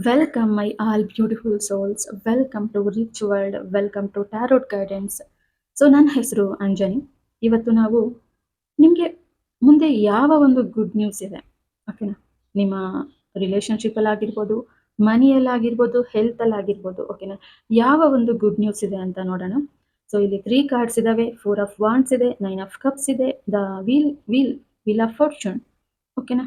Welcome, my all beautiful souls. Welcome to Rich World. Welcome to Tarot Guidance. So ನನ್ನ ಹೆಸರು ಅಂಜನಿ. ಇವತ್ತು ನಾವು ನಿಮಗೆ ಮುಂದೆ ಯಾವ ಒಂದು ಗುಡ್ ನ್ಯೂಸ್ ಇದೆ, ಓಕೆನಾ? ನಿಮ್ಮ ರಿಲೇಷನ್ಶಿಪ್ಪಲ್ಲಾಗಿರ್ಬೋದು, ಮನಿಯಲ್ಲಾಗಿರ್ಬೋದು, ಹೆಲ್ತಲ್ಲಾಗಿರ್ಬೋದು, ಓಕೆನಾ? ಯಾವ ಒಂದು ಗುಡ್ ನ್ಯೂಸ್ ಇದೆ ಅಂತ ನೋಡೋಣ. ಸೊ ಇಲ್ಲಿ 3 ಕಾರ್ಡ್ಸ್ ಇದ್ದಾವೆ. 4 ಆಫ್ ವಾಂಡ್ಸ್ ಇದೆ, 9 ಆಫ್ ಕಪ್ಸ್ ಇದೆ, ದ ವೀಲ್ ಆಫ್ ಫಾರ್ಚೂನ್, ಓಕೆನಾ?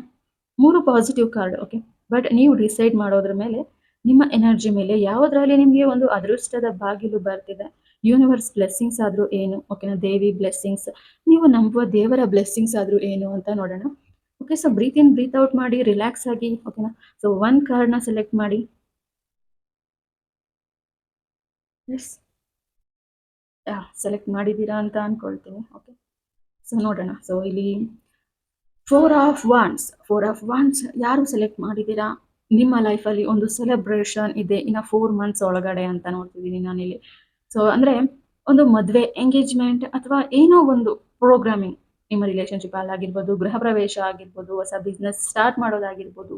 3 ಪಾಸಿಟಿವ್ ಕಾರ್ಡ್, ಓಕೆ. ಬಟ್ ನೀವು ಡಿಸೈಡ್ ಮಾಡೋದ್ರ ಮೇಲೆ, ನಿಮ್ಮ ಎನರ್ಜಿ ಮೇಲೆ ಯಾವುದರಲ್ಲಿ ನಿಮಗೆ ಒಂದು ಅದೃಷ್ಟದ ಬಾಗಿಲು ಬರ್ತಿದೆ, ಯೂನಿವರ್ಸ್ ಬ್ಲೆಸ್ಸಿಂಗ್ಸ್ ಆದರೂ ಏನು, ಓಕೆನಾ? ದೇವಿ ಬ್ಲೆಸ್ಸಿಂಗ್ಸ್, ನೀವು ನಂಬುವ ದೇವರ ಬ್ಲೆಸ್ಸಿಂಗ್ಸ್ ಆದರೂ ಏನು ಅಂತ ನೋಡೋಣ. ಓಕೆ, ಸೊ ಬ್ರೀತ್ ಇನ್ ಬ್ರೀತ್ ಔಟ್ ಮಾಡಿ, ರಿಲ್ಯಾಕ್ಸ್ ಆಗಿ, ಓಕೆನಾ? ಸೊ 1 ಕಾರ್ಡ್ನ ಸೆಲೆಕ್ಟ್ ಮಾಡಿ. ಎಸ್, ಸೆಲೆಕ್ಟ್ ಮಾಡಿದ್ದೀರಾ ಅಂತ ಅನ್ಕೊಳ್ತೀನಿ. ಓಕೆ, ಸೊ ನೋಡೋಣ. ಸೊ ಇಲ್ಲಿ 4 ಆಫ್ ವಾಂಡ್ಸ್ ಯಾರು ಸೆಲೆಕ್ಟ್ ಮಾಡಿದ್ದೀರಾ? ನಿಮ್ಮ ಲೈಫಲ್ಲಿ ಒಂದು ಸೆಲೆಬ್ರೇಷನ್ ಇದೆ ಇನ್ನು 4 ಮಂತ್ಸ್ ಒಳಗಡೆ ಅಂತ ನೋಡ್ತಿದ್ದೀನಿ ನಾನಿಲ್ಲಿ. ಸೊ ಅಂದರೆ ಒಂದು ಮದುವೆ, ಎಂಗೇಜ್ಮೆಂಟ್ ಅಥವಾ ಏನೋ ಒಂದು ಪ್ರೋಗ್ರಾಮಿಂಗ್ ನಿಮ್ಮ ರಿಲೇಷನ್ಶಿಪ್ ಅಲ್ಲಾಗಿರ್ಬೋದು, ಗೃಹ ಪ್ರವೇಶ ಆಗಿರ್ಬೋದು, ಹೊಸ ಬಿಸ್ನೆಸ್ ಸ್ಟಾರ್ಟ್ ಮಾಡೋದಾಗಿರ್ಬೋದು,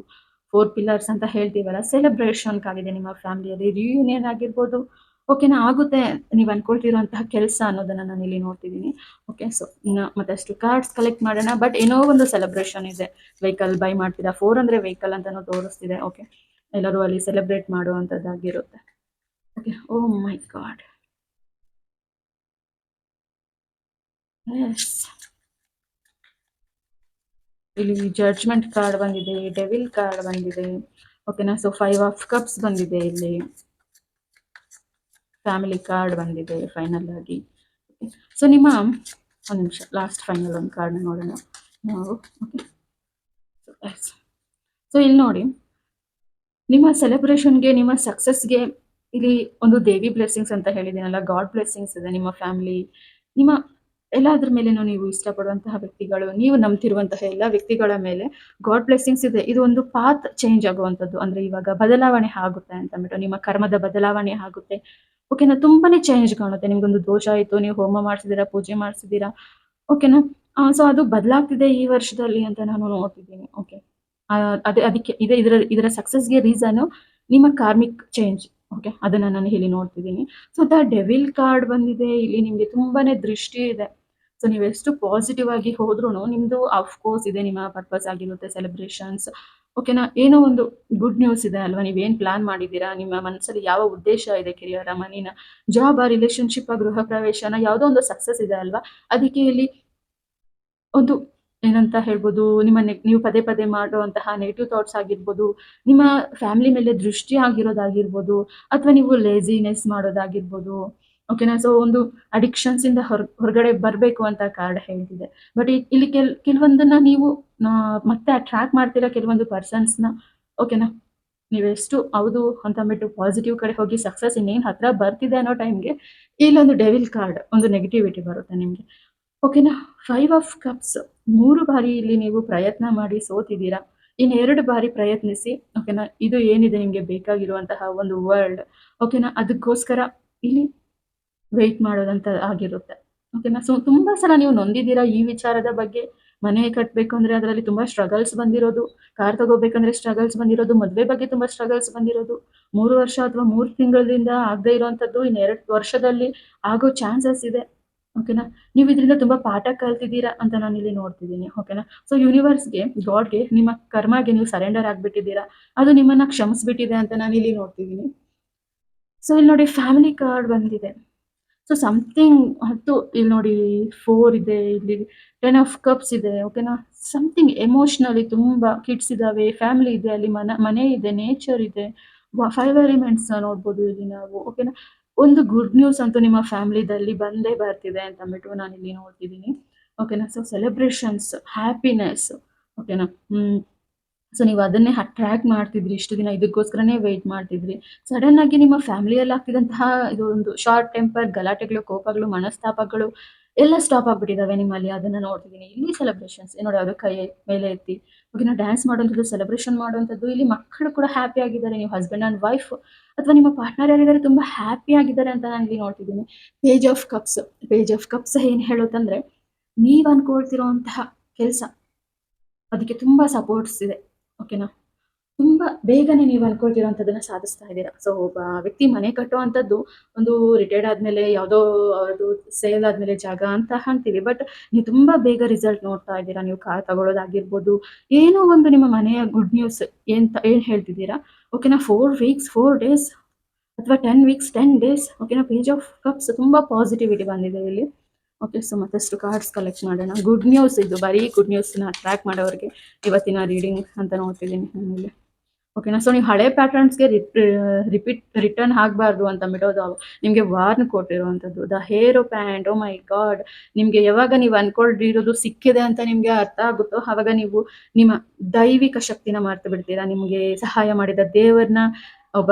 4 ಪಿಲ್ಲರ್ಸ್ ಅಂತ ಹೇಳ್ತೀವಲ್ಲ, ಸೆಲೆಬ್ರೇಷನ್ ಆಗಿದೆ ನಿಮ್ಮ ಫ್ಯಾಮಿಲಿಯಲ್ಲಿ. ರಿಯೂನಿಯನ್ ಆಗಿರ್ಬೋದು, ಓಕೆನಾ? ಆಗುತ್ತೆ ನೀವು ಅನ್ಕೊಳ್ತಿರುವಂತಹ ಕೆಲಸ ಅನ್ನೋದನ್ನ ನಾನು ಇಲ್ಲಿ ನೋಡ್ತಿದ್ದೀನಿ. ಓಕೆ, ಸೊ ಇನ್ನು ಮತ್ತಷ್ಟು ಕಾರ್ಡ್ಸ್ ಕಲೆಕ್ಟ್ ಮಾಡೋಣ. ಬಟ್ ಏನೋ ಒಂದು ಸೆಲೆಬ್ರೇಷನ್ ಇದೆ. ವೆಹಿಕಲ್ ಬೈ ಮಾಡ್ತೀರಾ, 4 ಅಂದರೆ ವೆಹಿಕಲ್ ಅಂತಾನು ತೋರಿಸ್ತಿದೆ. ಓಕೆ, ಎಲ್ಲರೂ ಅಲ್ಲಿ celebrate ಮಾಡುವಂಥದ್ದಾಗಿರುತ್ತೆ. Okay, O my god, S. ಇಲ್ಲಿ ಜಡ್ಜ್ಮೆಂಟ್ ಕಾರ್ಡ್ ಬಂದಿದೆ, ಡೆವಿಲ್ ಕಾರ್ಡ್ ಬಂದಿದೆ, ಓಕೆನಾ? ಸೊ 5 ಆಫ್ ಕಪ್ಸ್ ಬಂದಿದೆ, ಇಲ್ಲಿ ಫ್ಯಾಮಿಲಿ ಕಾರ್ಡ್ ಬಂದಿದೆ ಫೈನಲ್ ಆಗಿ. ಸೊ ನಿಮ್ಮ ಒಂದು ನಿಮಿಷ, ಲಾಸ್ಟ್ ಫೈನಲ್ ಒಂದು ಕಾರ್ಡ್ನ ನೋಡೋಣ ನಾವು. ಓಕೆ, ಸೊ ಇಲ್ಲಿ ನೋಡಿ, ನಿಮ್ಮ ಸೆಲೆಬ್ರೇಷನ್ಗೆ, ನಿಮ್ಮ ಸಕ್ಸಸ್ಗೆ ಇಲ್ಲಿ ಒಂದು ದೇವಿ ಬ್ಲೆಸ್ಸಿಂಗ್ಸ್ ಅಂತ ಹೇಳಿದ್ದೀನಲ್ಲ, ಗಾಡ್ ಬ್ಲೆಸ್ಸಿಂಗ್ಸ್ ಇದೆ. ನಿಮ್ಮ ಫ್ಯಾಮಿಲಿ, ನಿಮ್ಮ ಎಲ್ಲದ್ರ ಮೇಲೇನು ನೀವು ಇಷ್ಟಪಡುವಂತಹ ವ್ಯಕ್ತಿಗಳು, ನೀವು ನಂಬ್ತಿರುವಂತಹ ಎಲ್ಲ ವ್ಯಕ್ತಿಗಳ ಮೇಲೆ ಗಾಡ್ ಬ್ಲೆಸ್ಸಿಂಗ್ಸ್ ಇದೆ. ಇದು ಒಂದು ಪಾತ್ ಚೇಂಜ್ ಆಗುವಂಥದ್ದು, ಅಂದರೆ ಇವಾಗ ಬದಲಾವಣೆ ಆಗುತ್ತೆ ಅಂತ ಅಂದ್ಬಿಟ್ಟು, ನಿಮ್ಮ ಕರ್ಮದ ಬದಲಾವಣೆ ಆಗುತ್ತೆ. ಓಕೆನಾ? ತುಂಬಾನೇ ಚೇಂಜ್ ಕಾಣುತ್ತೆ. ನಿಮ್ಗೊಂದು ದೋಷ ಆಯಿತು, ನೀವು ಹೋಮ ಮಾಡಿಸಿದ್ದೀರಾ, ಪೂಜೆ ಮಾಡಿಸಿದ್ದೀರಾ, ಓಕೆನಾ? ಸೊ ಅದು ಬದಲಾಗ್ತಿದೆ ಈ ವರ್ಷದಲ್ಲಿ ಅಂತ ನಾನು ನೋಡ್ತಿದ್ದೀನಿ. ಓಕೆ, ಅದಕ್ಕೆ ಇದರ ಸಕ್ಸಸ್ಗೆ ರೀಸನ್ ನಿಮ್ಮ ಕಾರ್ಮಿಕ್ ಚೇಂಜ್. ಓಕೆ, ಅದನ್ನ ನಾನು ಇಲ್ಲಿ ನೋಡ್ತಿದ್ದೀನಿ. ಸೊ ದ ಡೆವಿಲ್ ಕಾರ್ಡ್ ಬಂದಿದೆ. ಇಲ್ಲಿ ನಿಮಗೆ ತುಂಬಾನೇ ದೃಷ್ಟಿ ಇದೆ. ಸೊ ನೀವೆಷ್ಟು ಪಾಸಿಟಿವ್ ಆಗಿ ಹೋದ್ರೂ ನಿಮ್ದು ಅಫ್ಕೋರ್ಸ್ ಇದೆ, ನಿಮ್ಮ ಪರ್ಪಸ್ ಆಗಿರುತ್ತೆ, ಸೆಲೆಬ್ರೇಷನ್ಸ್, ಓಕೆನಾ? ಏನೋ ಒಂದು ಗುಡ್ ನ್ಯೂಸ್ ಇದೆ ಅಲ್ವಾ? ನೀವೇನು ಪ್ಲಾನ್ ಮಾಡಿದ್ದೀರಾ, ನಿಮ್ಮ ಮನಸ್ಸಲ್ಲಿ ಯಾವ ಉದ್ದೇಶ ಇದೆ, ಕೆರಿಯರ, ಮನಿನ, ಜಾಬ್, ರಿಲೇಶನ್ಶಿಪ್, ಗೃಹ ಪ್ರವೇಶನ, ಯಾವುದೋ ಒಂದು ಸಕ್ಸಸ್ ಇದೆ ಅಲ್ವಾ? ಅದಕ್ಕೆ ಇಲ್ಲಿ ಒಂದು ಏನಂತ ಹೇಳ್ಬೋದು, ನೀವು ಪದೇ ಪದೇ ಮಾಡುವಂತಹ ನೆಗೆಟಿವ್ ಥಾಟ್ಸ್ ಆಗಿರ್ಬೋದು, ನಿಮ್ಮ ಫ್ಯಾಮಿಲಿ ಮೇಲೆ ದೃಷ್ಟಿ ಆಗಿರೋದಾಗಿರ್ಬೋದು, ಅಥವಾ ನೀವು ಲೇಜಿನೆಸ್ ಮಾಡೋದಾಗಿರ್ಬೋದು, ಓಕೆನಾ? ಸೊ ಒಂದು ಅಡಿಕ್ಷನ್ಸ್ ಇಂದ ಹೊರಗಡೆ ಬರಬೇಕು ಅಂತ ಕಾರ್ಡ್ ಹೇಳ್ತಿದೆ. ಬಟ್ ಇಲ್ಲಿ ಕೆಲವೊಂದನ್ನ ನೀವು ಮತ್ತೆ ಅಟ್ರಾಕ್ಟ್ ಮಾಡ್ತೀರಾ, ಕೆಲವೊಂದು ಪರ್ಸನ್ಸ್ನ, ಓಕೆನಾ? ನೀವೆಷ್ಟು ಹೌದು ಅಂತ ಅಂದ್ಬಿಟ್ಟು ಪಾಸಿಟಿವ್ ಕಡೆ ಹೋಗಿ ಸಕ್ಸಸ್ ಇನ್ನೇನು ಹತ್ರ ಬರ್ತಿದೆ ಅನ್ನೋ ಟೈಮ್ಗೆ ಇಲ್ಲೊಂದು ಡೆವಿಲ್ ಕಾರ್ಡ್, ಒಂದು ನೆಗೆಟಿವಿಟಿ ಬರುತ್ತೆ ನಿಮಗೆ. ಓಕೆನಾ? 5 ಆಫ್ ಕಪ್ಸ್, 3 ಬಾರಿ ಇಲ್ಲಿ ನೀವು ಪ್ರಯತ್ನ ಮಾಡಿ ಸೋತಿದ್ದೀರಾ. ಇನ್ನು 2 ಬಾರಿ ಪ್ರಯತ್ನಿಸಿ, ಓಕೆನಾ? ಇದು ಏನಿದೆ ನಿಮಗೆ ಬೇಕಾಗಿರುವಂತಹ ಒಂದು ವರ್ಲ್ಡ್, ಓಕೆನಾ? ಅದಕ್ಕೋಸ್ಕರ ಇಲ್ಲಿ ವೆಯ್ಟ್ ಮಾಡೋದಂತ ಆಗಿರುತ್ತೆ. ಓಕೆನಾ? ಸೊ ತುಂಬಾ ಸಲ ನೀವು ನೊಂದಿದ್ದೀರಾ ಈ ವಿಚಾರದ ಬಗ್ಗೆ. ಮನೆ ಕಟ್ಟಬೇಕು ಅಂದ್ರೆ ಅದರಲ್ಲಿ ತುಂಬಾ ಸ್ಟ್ರಗಲ್ಸ್ ಬಂದಿರೋದು, ಕಾರ್ ತಗೋಬೇಕಂದ್ರೆ ಸ್ಟ್ರಗಲ್ಸ್ ಬಂದಿರೋದು, ಮದುವೆ ಬಗ್ಗೆ ತುಂಬಾ ಸ್ಟ್ರಗಲ್ಸ್ ಬಂದಿರೋದು, 3 ವರ್ಷ ಅಥವಾ 3 ತಿಂಗಳಿಂದ ಆಗದೆ ಇರುವಂಥದ್ದು ಇನ್ನು 2 ವರ್ಷದಲ್ಲಿ ಆಗೋ ಚಾನ್ಸಸ್ ಇದೆ. ಓಕೆನಾ? ನೀವು ಇದರಿಂದ ತುಂಬಾ ಪಾಠ ಕಲ್ತಿದ್ದೀರಾ ಅಂತ ನಾನಿಲ್ಲಿ ನೋಡ್ತಿದ್ದೀನಿ. ಓಕೆನಾ? ಸೊ ಯೂನಿವರ್ಸ್‌ಗೆ, ಗಾಡ್‌ಗೆ, ನಿಮ್ಮ ಕರ್ಮಾಗೆ ನೀವು ಸರೆಂಡರ್ ಆಗ್ಬಿಟ್ಟಿದ್ದೀರಾ. ಅದು ನಿಮ್ಮನ್ನ ಕ್ಷಮಿಸ್ಬಿಟ್ಟಿದೆ ಅಂತ ನಾನಿಲ್ಲಿ ನೋಡ್ತಿದ್ದೀನಿ. ಸೊ ಇಲ್ಲಿ ನೋಡಿ, ಫ್ಯಾಮಿಲಿ ಕಾರ್ಡ್ ಬಂದಿದೆ. ಸೊ ಸಮಥಿಂಗ್ ಇಲ್ಲಿ ನೋಡಿ 4 ಇದೆ, ಇಲ್ಲಿ 10 ಆಫ್ ಕಪ್ಸ್ ಇದೆ, ಓಕೆನಾ? ಸಮಥಿಂಗ್ ಎಮೋಷನಲಿ ತುಂಬಾ ಕಿಡ್ಸ್ ಇದಾವೆ, ಫ್ಯಾಮಿಲಿ ಇದೆ, ಅಲ್ಲಿ ಮನೆ ಇದೆ, ನೇಚರ್ ಇದೆ, 5 ಎಲಿಮೆಂಟ್ಸ್ ನೋಡ್ಬೋದು ಇಲ್ಲಿ ನಾವು, ಓಕೆನಾ? ಒಂದು ಗುಡ್ ನ್ಯೂಸ್ ಅಂತೂ ನಿಮ್ಮ ಫ್ಯಾಮಿಲಿದಲ್ಲಿ ಬಂದೇ ಬರ್ತಿದೆ ಅಂತ ಅಂದ್ಬಿಟ್ಟು ನಾನಿಲ್ಲಿ ನೋಡ್ತಿದ್ದೀನಿ. ಓಕೆನಾ? ಸೊ ಸೆಲೆಬ್ರೇಷನ್ಸ್, ಹ್ಯಾಪಿನೆಸ್, ಓಕೆನಾ? ಸೊ ನೀವು ಅದನ್ನೇ ಅಟ್ರಾಕ್ಟ್ ಮಾಡ್ತಿದ್ರಿ ಇಷ್ಟು ದಿನ, ಇದಕ್ಕೋಸ್ಕರನೇ ವೆಯ್ಟ್ ಮಾಡ್ತಿದ್ರಿ. ಸಡನ್ ಆಗಿ ನಿಮ್ಮ ಫ್ಯಾಮಿಲಿಯಲ್ಲಿ ಆಗ್ತಿದ್ದಂತಹ ಇದು ಒಂದು ಶಾರ್ಟ್ ಟೆಂಪರ್, ಗಲಾಟೆಗಳು, ಕೋಪಗಳು, ಮನಸ್ತಾಪಗಳು ಎಲ್ಲ ಸ್ಟಾಪ್ ಆಗ್ಬಿಟ್ಟಿದಾವೆ ನಿಮ್ಮಲ್ಲಿ. ಅದನ್ನ ನೋಡ್ತಿದ್ದೀನಿ. ಇಲ್ಲಿ ಸೆಲೆಬ್ರೇಷನ್ಸ್ ನೋಡಿ, ಅದು ಕೈ ಮೇಲೆ ಎತ್ತಿ, ಓಕೆನಾ? ಡ್ಯಾನ್ಸ್ ಮಾಡುವಂಥದ್ದು, ಸೆಲೆಬ್ರೇಷನ್ ಮಾಡುವಂಥದ್ದು, ಇಲ್ಲಿ ಮಕ್ಕಳು ಕೂಡ ಹ್ಯಾಪಿ ಆಗಿದ್ದಾರೆ. ನೀವು ಹಸ್ಬೆಂಡ್ ಆ್ಯಂಡ್ ವೈಫ್ ಅಥವಾ ನಿಮ್ಮ ಪಾರ್ಟ್ನರ್ ಯಾರಿದ್ದಾರೆ ತುಂಬಾ ಹ್ಯಾಪಿ ಆಗಿದ್ದಾರೆ ಅಂತ ನಾನು ಇಲ್ಲಿ ನೋಡ್ತಿದ್ದೀನಿ. ಪೇಜ್ ಆಫ್ ಕಪ್ಸ್ ಏನು ಹೇಳುತ್ತಂದ್ರೆ, ನೀವು ಅನ್ಕೊಳ್ತಿರುವಂತಹ ಕೆಲಸ, ಅದಕ್ಕೆ ತುಂಬಾ ಸಪೋರ್ಟ್ಸ್ ಇದೆ, ಓಕೆನಾ? ತುಂಬಾ ಬೇಗನೆ ನೀವು ಅನ್ಕೊಳ್ತಿರೋಂಥದ್ದನ್ನ ಸಾಧಿಸ್ತಾ ಇದ್ದೀರಾ. ಸೊ ಒಬ್ಬ ವ್ಯಕ್ತಿ ಮನೆ ಕಟ್ಟುವಂಥದ್ದು ಒಂದು ರಿಟೈರ್ಡ್ ಆದ್ಮೇಲೆ ಯಾವುದೋ ಅದು ಸೇಲ್ ಆದ್ಮೇಲೆ ಜಾಗ ಅಂತ ಅಂತೀವಿ. ಬಟ್ ನೀವು ತುಂಬಾ ಬೇಗ ರಿಸಲ್ಟ್ ನೋಡ್ತಾ ಇದ್ದೀರಾ. ನೀವು ಕಾರ್ ತಗೊಳ್ಳೋದಾಗಿರ್ಬೋದು, ಏನೋ ಒಂದು ನಿಮ್ಮ ಮನೆಯ ಗುಡ್ ನ್ಯೂಸ್ ಏನ್ ಹೇಳ್ತಿದ್ದೀರಾ. ಓಕೆನಾ, 4 ವೀಕ್ಸ್ 4 ಡೇಸ್ ಅಥವಾ 10 ವೀಕ್ಸ್ 10 ಡೇಸ್. ಓಕೆನಾ, ಪೇಜ್ ಆಫ್ ಕಪ್ಸ್ ತುಂಬಾ ಪಾಸಿಟಿವಿಟಿ ಬಂದಿದೆ ಇಲ್ಲಿ. ಓಕೆ, ಸೊ ಮತ್ತಷ್ಟು ಕಾರ್ಡ್ಸ್ ಕಲೆಕ್ಟ್ ಮಾಡೋಣ. ಗುಡ್ ನ್ಯೂಸ್ ಇದು, ಬರೀ ಗುಡ್ ನ್ಯೂಸ್ನ ಅಟ್ರಾಕ್ಟ್ ಮಾಡೋರಿಗೆ ಇವತ್ತಿನ ರೀಡಿಂಗ್ ಅಂತ ನೋಡ್ತಿದ್ದೀನಿ ನಾನಿಲ್ಲಿ. ಓಕೆನಾ, ಸೊ ನೀವು ಹಳೆ ಪ್ಯಾಟರ್ನ್ಸ್ಗೆ ರಿಟರ್ನ್ ಆಗಬಾರ್ದು ಅಂತ ಅಂದ್ಬಿಟ್ಟು ಅದು ನಿಮಗೆ ವಾರ್ನ್ ಕೊಟ್ಟಿರುವಂಥದ್ದು. The hierophant, oh my god. ನಿಮಗೆ ಯಾವಾಗ ನೀವು ಅನ್ಕೊಂಡಿರೋದು ಸಿಕ್ಕಿದೆ ಅಂತ ನಿಮಗೆ ಅರ್ಥ ಆಗುತ್ತೋ ಆವಾಗ ನೀವು ನಿಮ್ಮ ದೈವಿಕ ಶಕ್ತಿನ ಮರ್ತು ಬಿಡ್ತೀರಾ. ನಿಮಗೆ ಸಹಾಯ ಮಾಡಿದ ದೇವರನ್ನ, ಒಬ್ಬ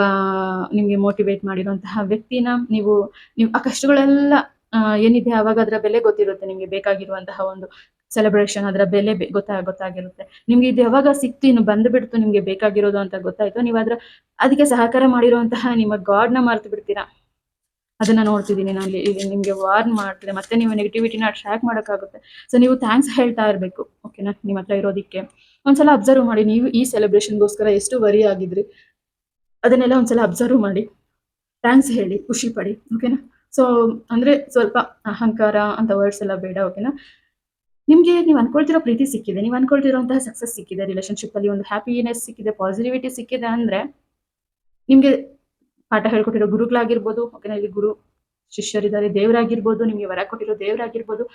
ನಿಮಗೆ ಮೋಟಿವೇಟ್ ಮಾಡಿರುವಂತಹ ವ್ಯಕ್ತಿನ ನೀವು ನೀವು ಆ ಕಷ್ಟಗಳೆಲ್ಲ ಏನಿದೆ ಆವಾಗ ಅದರ ಬೆಲೆ ಗೊತ್ತಿರುತ್ತೆ. ನಿಮಗೆ ಬೇಕಾಗಿರುವಂತಹ ಒಂದು ಸೆಲೆಬ್ರೇಷನ್, ಅದರ ಬೆಲೆ ಗೊತ್ತಾಗಿರುತ್ತೆ. ನಿಮ್ಗೆ ಇದು ಯಾವಾಗ ಸಿಕ್ತು, ಇನ್ನು ಬಂದ್ಬಿಡ್ತು ನಿಮ್ಗೆ ಬೇಕಾಗಿರೋದು ಅಂತ ಗೊತ್ತಾಯ್ತು, ನೀವು ಅದಕ್ಕೆ ಸಹಕಾರ ಮಾಡಿರುವಂತಹ ನಿಮ್ಮ ಗಾಡ್ನ ಮರ್ತು ಬಿಡ್ತೀರಾ. ಅದನ್ನ ನೋಡ್ತಿದ್ದೀನಿ ನಾನು ಇಲ್ಲಿ. ನಿಮ್ಗೆ ವಾರ್ನ್ ಮಾಡ್ತಿದೆ, ಮತ್ತೆ ನೀವು ನೆಗೆಟಿವಿಟಿನ ಟ್ರ್ಯಾಕ್ ಮಾಡೋಕ್ಕಾಗುತ್ತೆ. ಸೊ ನೀವು ಥ್ಯಾಂಕ್ಸ್ ಹೇಳ್ತಾ ಇರಬೇಕು. ಓಕೆನಾ, ನಿಮ್ಮ ಹತ್ರ ಇರೋದಕ್ಕೆ ಒಂದ್ಸಲ ಅಬ್ಸರ್ವ್ ಮಾಡಿ. ನೀವು ಈ ಸೆಲೆಬ್ರೇಷನ್ಗೋಸ್ಕರ ಎಷ್ಟು ವರಿ ಆಗಿದ್ರಿ ಅದನ್ನೆಲ್ಲ ಒಂದ್ಸಲ ಅಬ್ಸರ್ವ್ ಮಾಡಿ. ಥ್ಯಾಂಕ್ಸ್ ಹೇಳಿ, ಖುಷಿ ಪಡಿ. ಓಕೆನಾ, ಸೊ ಅಂದ್ರೆ ಸ್ವಲ್ಪ ಅಹಂಕಾರ ಅಂತ ವರ್ಡ್ಸ್ ಎಲ್ಲ ಬೇಡ. ಓಕೆನಾ, ನಿಮ್ಗೆ ನೀವು ಅನ್ಕೊಳ್ತಿರೋ ಪ್ರೀತಿ ಸಿಕ್ಕಿದೆ, ನೀವು ಅನ್ಕೊಳ್ತಿರೋಂತಹ ಸಕ್ಸಸ್ ಸಿಕ್ಕಿದೆ, ರಿಲೇಶನ್ಶಿಪ್ ಅಲ್ಲಿ ಒಂದು ಹ್ಯಾಪಿನೆಸ್ ಸಿಕ್ಕಿದೆ, ಪಾಸಿಟಿವಿಟಿ ಸಿಕ್ಕಿದೆ ಅಂದ್ರೆ ನಿಮ್ಗೆ ಪಾಠ ಹೇಳ್ಕೊಟ್ಟಿರೋ ಗುರುಗಳಾಗಿರ್ಬೋದು. ಓಕೆನಾ, ಇಲ್ಲಿ ಗುರು ಶಿಷ್ಯರಿದ್ದಾರೆ, ದೇವರಾಗಿರ್ಬೋದು, ನಿಮ್ಗೆ ವರ ಕೊಟ್ಟಿರೋ ದೇವರಾಗಿರ್ಬೋದು,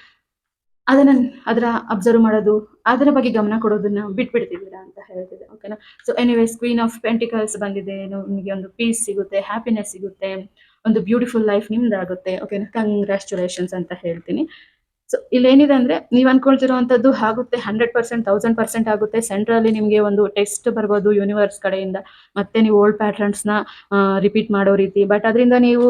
ಅದನ್ನ ಅದರ ಅಬ್ಸರ್ವ್ ಮಾಡೋದು, ಅದರ ಬಗ್ಗೆ ಗಮನ ಕೊಡೋದನ್ನ ಬಿಟ್ಬಿಡ್ತಿದ್ದೀರಾ ಅಂತ ಹೇಳ್ತಿದೆ. ಓಕೆನಾ, so anyways queen of pentacles ಬಂದಿದೆ. ನಿಮಗೆ ಒಂದು ಪೀಸ್ ಸಿಗುತ್ತೆ, ಹ್ಯಾಪಿನೆಸ್ ಸಿಗುತ್ತೆ, ಒಂದು ಬ್ಯೂಟಿಫುಲ್ ಲೈಫ್ ನಿಮ್ದಾಗುತ್ತೆ. ಓಕೆನಾ, ಕಂಗ್ರ್ಯಾಚುಲೇಷನ್ಸ್ ಅಂತ ಹೇಳ್ತೀನಿ. ಸೊ ಇಲ್ಲೇನಿದೆ ಅಂದ್ರೆ ನೀವು ಅನ್ಕೊಳ್ತಿರೋಂಥದ್ದು ಆಗುತ್ತೆ, 100% 1000% ಆಗುತ್ತೆ. ಸೆಂಟ್ರಲ್ಲಿ ನಿಮಗೆ ಒಂದು ಟೆಸ್ಟ್ ಬರ್ಬೋದು ಯೂನಿವರ್ಸ್ ಕಡೆಯಿಂದ, ಮತ್ತೆ ನೀವು ಓಲ್ಡ್ ಪ್ಯಾಟರ್ನ್ಸ್ನ ರಿಪೀಟ್ ಮಾಡೋ ರೀತಿ. ಬಟ್ ಅದರಿಂದ ನೀವು